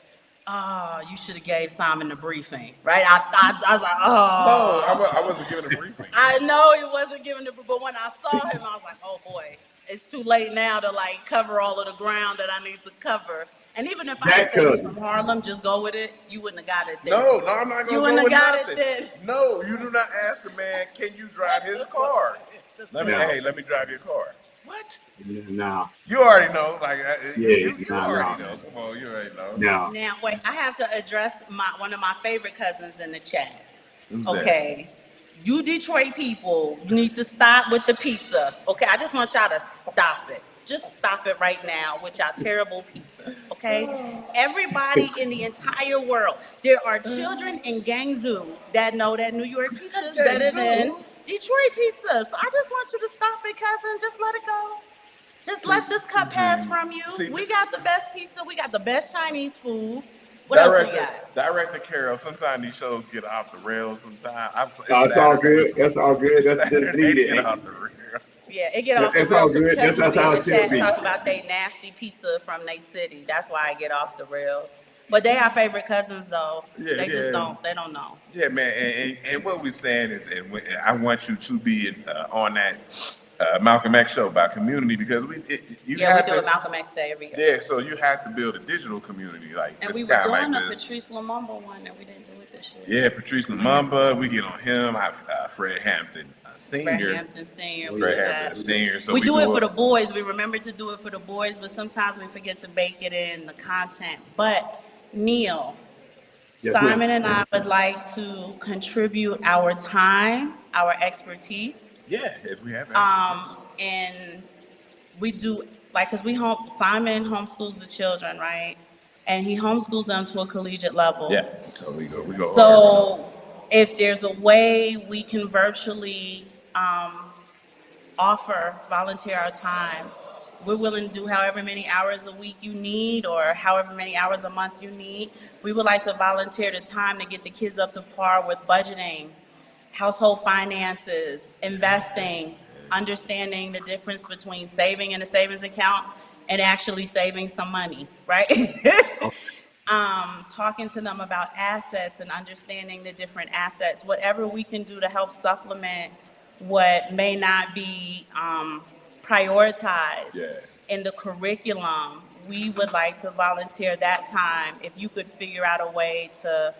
"Oh, you should have gave Simon the briefing." Right? I was like, "Oh." No, I wasn't giving a briefing. I know he wasn't giving it, but when I saw him, I was like, "Oh boy, it's too late now to like cover all of the ground that I need to cover." And even if I That said he's cousin. from Harlem, just go with it. You wouldn't have got it then. No, I'm not You gonna wouldn't go with have got it nothing. then. No, you do not ask a man, can you drive his car? Let No. me drive your car. What? Nah, You already know, like you nah, already nah. know. Come on, you already know. no. Now, wait, I have to address one of my favorite cousins in the chat. Who's that? Okay. You Detroit people, you need to stop with the pizza. Okay, I just want y'all to stop it. just stop it right now with your terrible pizza, okay? Everybody in the entire world, there are children in Gangzhou that know that New York pizza is better than Detroit pizza. So I just want you to stop it, cousin. Just let it go. Just let this cup pass from you. We got the best pizza. We got the best Chinese food. What else we got? Director Carol, sometimes these shows get off the rails sometimes. It's all good. That's all good. That's just needed. Get off the rails. Yeah, it get off the It's rails. all good. because That's we how in it the should chat be. Talk about they nasty pizza from their city. That's why I get off the rails. But they our favorite cousins, though. Yeah, they just yeah. they don't know. Yeah, man, and what we're saying is, I want you to be on that Malcolm X show about community because you We have do a to. Malcolm X Day every year. Yeah, so you have to build a digital community like And it's we were kind of doing like a this. Patrice Lumumba one, and we didn't do it this year. Yeah, Patrice Lumumba, we get on him. Fred Hampton Fred Senior. Hampton Senior. we Fred do Hampton that. Senior. So We do it go for the up- boys. We remember to do it for the boys, but sometimes we forget to bake it in the content. But Neil, Yes, ma'am. Simon and I would like to contribute our time, our expertise, Yeah, if we have access. and we do cause Simon homeschools the children, right? And he homeschools them to a collegiate level. Yeah, so we go. hard. So if there's a way we can virtually volunteer our time, we're willing to do however many hours a week you need or however many hours a month you need. We would like to volunteer the time to get the kids up to par with budgeting, household finances, investing, understanding the difference between saving in a savings account and actually saving some money, right? Talking to them about assets and understanding the different assets, whatever we can do to help supplement what may not be prioritized Yeah. in the curriculum, we would like to volunteer that time. If you could figure out a way to,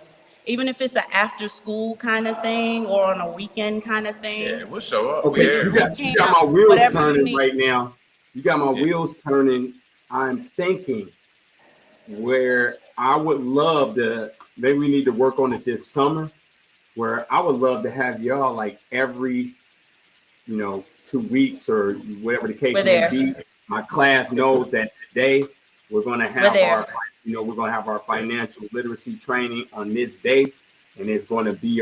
even if it's an after school kind of thing or on a weekend kind of thing. Yeah, we'll show up. Okay, Yeah. you got my wheels Whatever you turning need. right now. You got my Yeah. wheels turning. I'm thinking where I would love to, maybe we need to work on it this summer, where I would love to have y'all like every, 2 weeks or whatever the case We're may there. be. My class knows that today we're going to have there. we're going to have our financial literacy training on this day. And it's going to be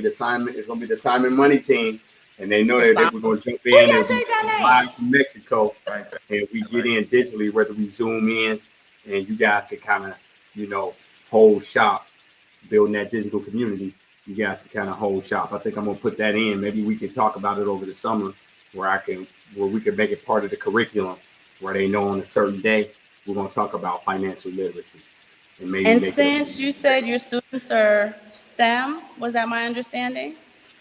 the Simon Money team. And they know that we're going to jump in and we live from Mexico. Right. And we get in digitally, whether we zoom in and you guys can kind of, hold shop, building that digital community. You guys can kind of hold shop. I think I'm going to put that in. Maybe we can talk about it over the summer where we can make it part of the curriculum where they know on a certain day, we're going to talk about financial literacy. And since you said your students are STEM, was that my understanding?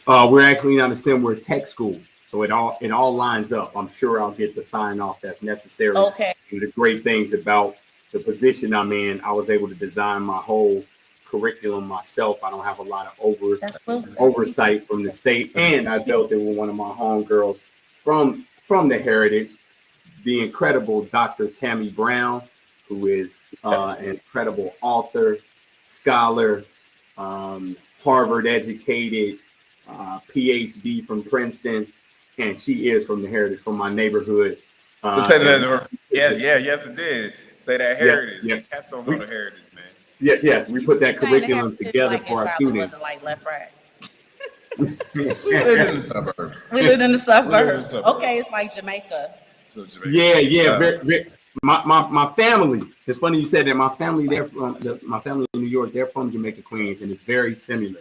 We're actually not a STEM, we're a tech school. So it all lines up. I'm sure I'll get the sign off that's necessary. Okay. And the great things about the position I'm in, I was able to design my whole curriculum myself. I don't have a lot of oversight from the state. And I built it with one of my homegirls from the Heritage, the incredible Dr. Tammy Brown, who is an incredible author, scholar, Harvard educated, PhD from Princeton, and she is from the Heritage, from my neighborhood. Yes, it did. Say that Heritage. Yeah. Cats don't know the Heritage, man. Yes. We put that curriculum together like for our students. Like left, right. We live in the suburbs. We live in the suburbs. suburbs. Okay, it's like Jamaica. So Jamaica. Yeah. My family. It's funny you said that. My family, my family in New York. They're from Jamaica, Queens, and it's very similar.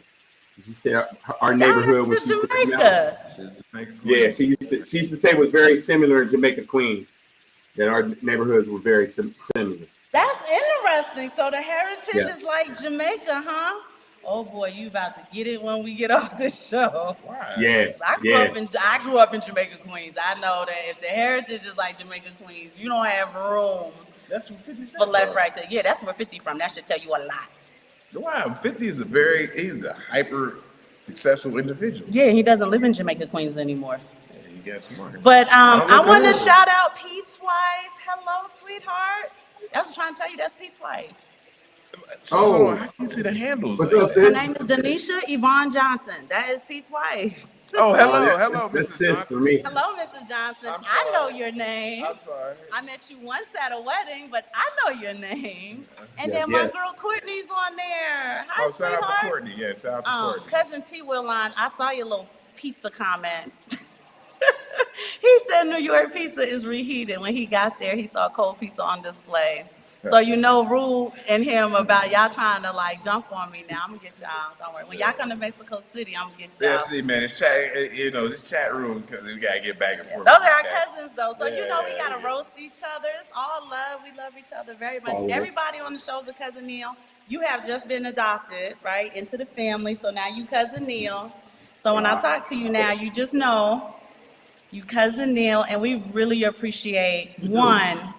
You said our neighborhood when she used to come out. Yeah, she used to say it was very similar in Jamaica, Queens. That our neighborhoods were very similar. That's interesting. So the heritage is like Jamaica, huh? Oh boy, you about to get it when we get off the show. Why? Yeah. I grew up in Jamaica, Queens. I know that if the heritage is like Jamaica, Queens, you don't have room That's what 50 for left, right there. Yeah, that's where 50 from. That should tell you a lot. Wow, 50 is he's a hyper successful individual. Yeah, he doesn't live in Jamaica, Queens anymore. Yeah, he got smart. But I want to good. shout out Pete's wife. Hello, sweetheart. I was trying to tell you that's Pete's wife. So, how can you see the handles? What's up, Her sis? name is Denisha Yvonne Johnson. That is Pete's wife. Oh, hello, This Mrs. sense for Johnson. me. Hello, Mrs. Johnson. I'm I know sorry. your name. I'm sorry. I met you once at a wedding, but I know your name. And Yes, then my yes. girl Courtney's on there. Hi, Oh, shout out to sweetheart. Courtney. Yeah, shout out to Courtney. Cousin T. Willine, I saw your little pizza comment. He said New York pizza is reheated. When he got there, he saw cold pizza on display. So you know Rue and him about y'all trying to like jump on me now. I'm gonna get y'all. Don't worry. When y'all come to Mexico City, I'm gonna get y'all. Yeah, see, man, it's chat. You know, this chat room because we gotta get back and forth. Those with are our this guy. cousins, though. So, you know, we Yeah, got to yeah. roast each other. It's all love. We love each other very much. Always. Everybody on the show is a cousin Neil. You have just been adopted, right, into the family. So now you cousin Neil. So when I talk to you now, you just know you cousin Neil. And we really appreciate, one,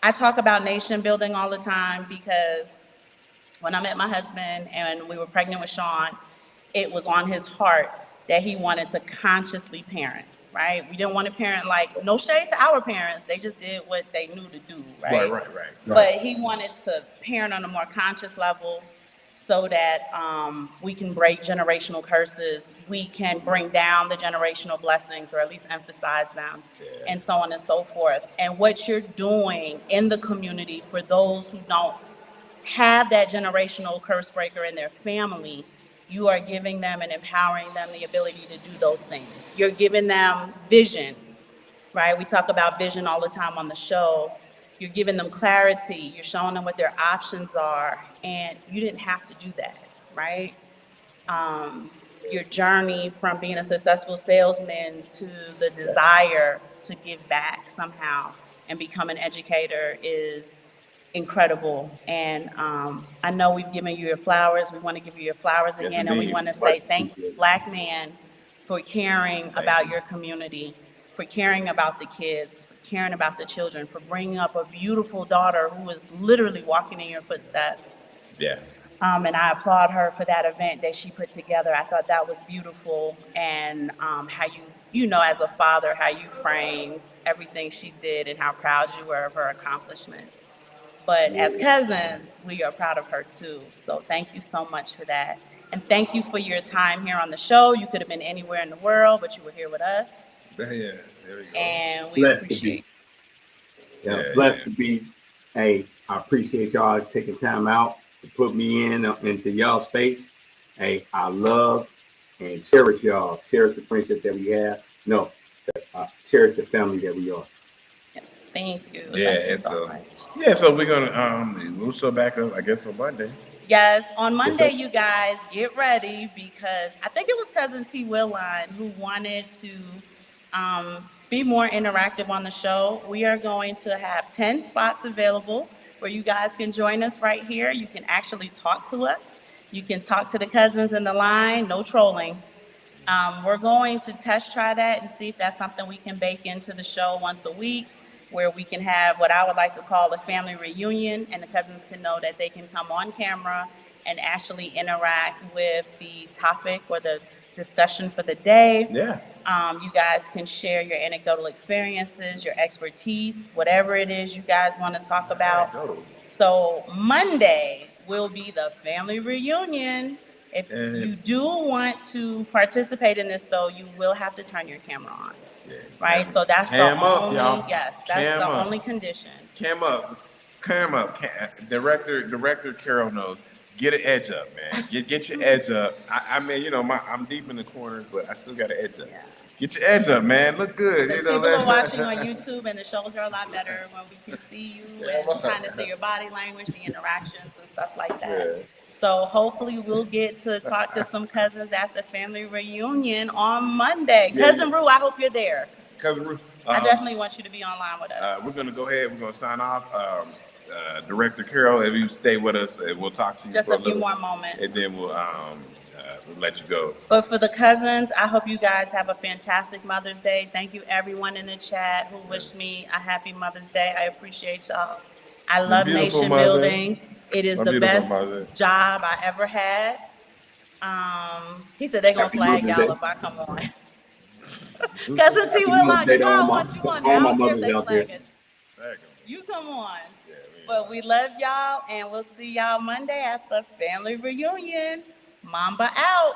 I talk about nation building all the time because when I met my husband and we were pregnant with Sean, it was on his heart that he wanted to consciously parent, right? We didn't want to parent like, no shade to our parents, they just did what they knew to do, right? Right. But he wanted to parent on a more conscious level so that we can break generational curses, we can bring down the generational blessings or at least emphasize them, and so on and so forth. And what you're doing in the community for those who don't have that generational curse breaker in their family, you are giving them and empowering them the ability to do those things. You're giving them vision, right? We talk about vision all the time on the show. You're giving them clarity. You're showing them what their options are. And you didn't have to do that, right? Your journey from being a successful salesman to the desire to give back somehow and become an educator is incredible. And I know we've given you your flowers. We want to give you your flowers Yes, again. And we indeed. want to say thank you, Black man, for caring about your community, for caring about the kids, for caring about the children, for bringing up a beautiful daughter who is literally walking in your footsteps. Yeah. And I applaud her for that event that she put together. I thought that was beautiful. And how you know, as a father, how you framed everything she did and how proud you were of her accomplishments. But as cousins, we are proud of her too. So thank you so much for that. And thank you for your time here on the show. You could have been anywhere in the world, but you were here with us. Yeah, there we go. And we Blessed to appreciate be. Yeah, Yeah, blessed yeah. to be. Hey, I appreciate y'all taking time out to put me into y'all space. Hey, I love and cherish y'all. Cherish the friendship that we have. No, cherish the family that we are. Thank you. Yeah, Thank you and so so much. yeah, so we're gonna we'll show back up, I guess, on Monday. Yes, on Yes, Monday, sir. you guys get ready because I think it was cousin T. Willine who wanted to be more interactive on the show. We are going to have 10 spots available where you guys can join us right here. You can actually talk to us. You can talk to the cousins in the line, no trolling. We're going to test try that and see if that's something we can bake into the show once a week, where we can have what I would like to call a family reunion, and the cousins can know that they can come on camera and actually interact with the topic or the discussion for the day. Yeah. You guys can share your anecdotal experiences, your expertise, whatever it is you guys want to talk about. Anecdotal. So Monday will be the family reunion. If And you do want to participate in this, though, you will have to turn your camera on, right? So that's the Cam up, only, y'all. yes, that's Cam the up. only condition. Cam up. Director Carol knows. Get an edge up, man. Get your edge up. I mean, you know, I'm deep in the corners, but I still got an edge up. Yeah. Get your edge up, man. Look good. Because You know, people are watching on YouTube and the shows are a lot better when we can see you Yeah, and kind of see your body language, the interactions and stuff like that. Yeah. So hopefully we'll get to talk to some cousins at the family reunion on Monday. Yeah, Cousin Rue, I hope you're there. Cousin Ruth. I definitely want you to be online with us. We're gonna go ahead. We're gonna sign off. Director Carol, if you stay with us, we'll talk to you Just for a few little, more moments. and then we'll let you go. But for the cousins, I hope you guys have a fantastic Mother's Day. Thank you everyone in the chat who wished me a happy Mother's Day. I appreciate y'all. I love beautiful nation mother. building. It is My the beautiful best mother. job I ever had. He said they're gonna Happy flag Mother's y'all Day. if I come on. Cousin T. Happy Mother's Willock, Day you to know I all want you on my there. I don't care if mothers they out there. flag it. You come on. But we love y'all and we'll see y'all Monday at the family reunion. Mamba out.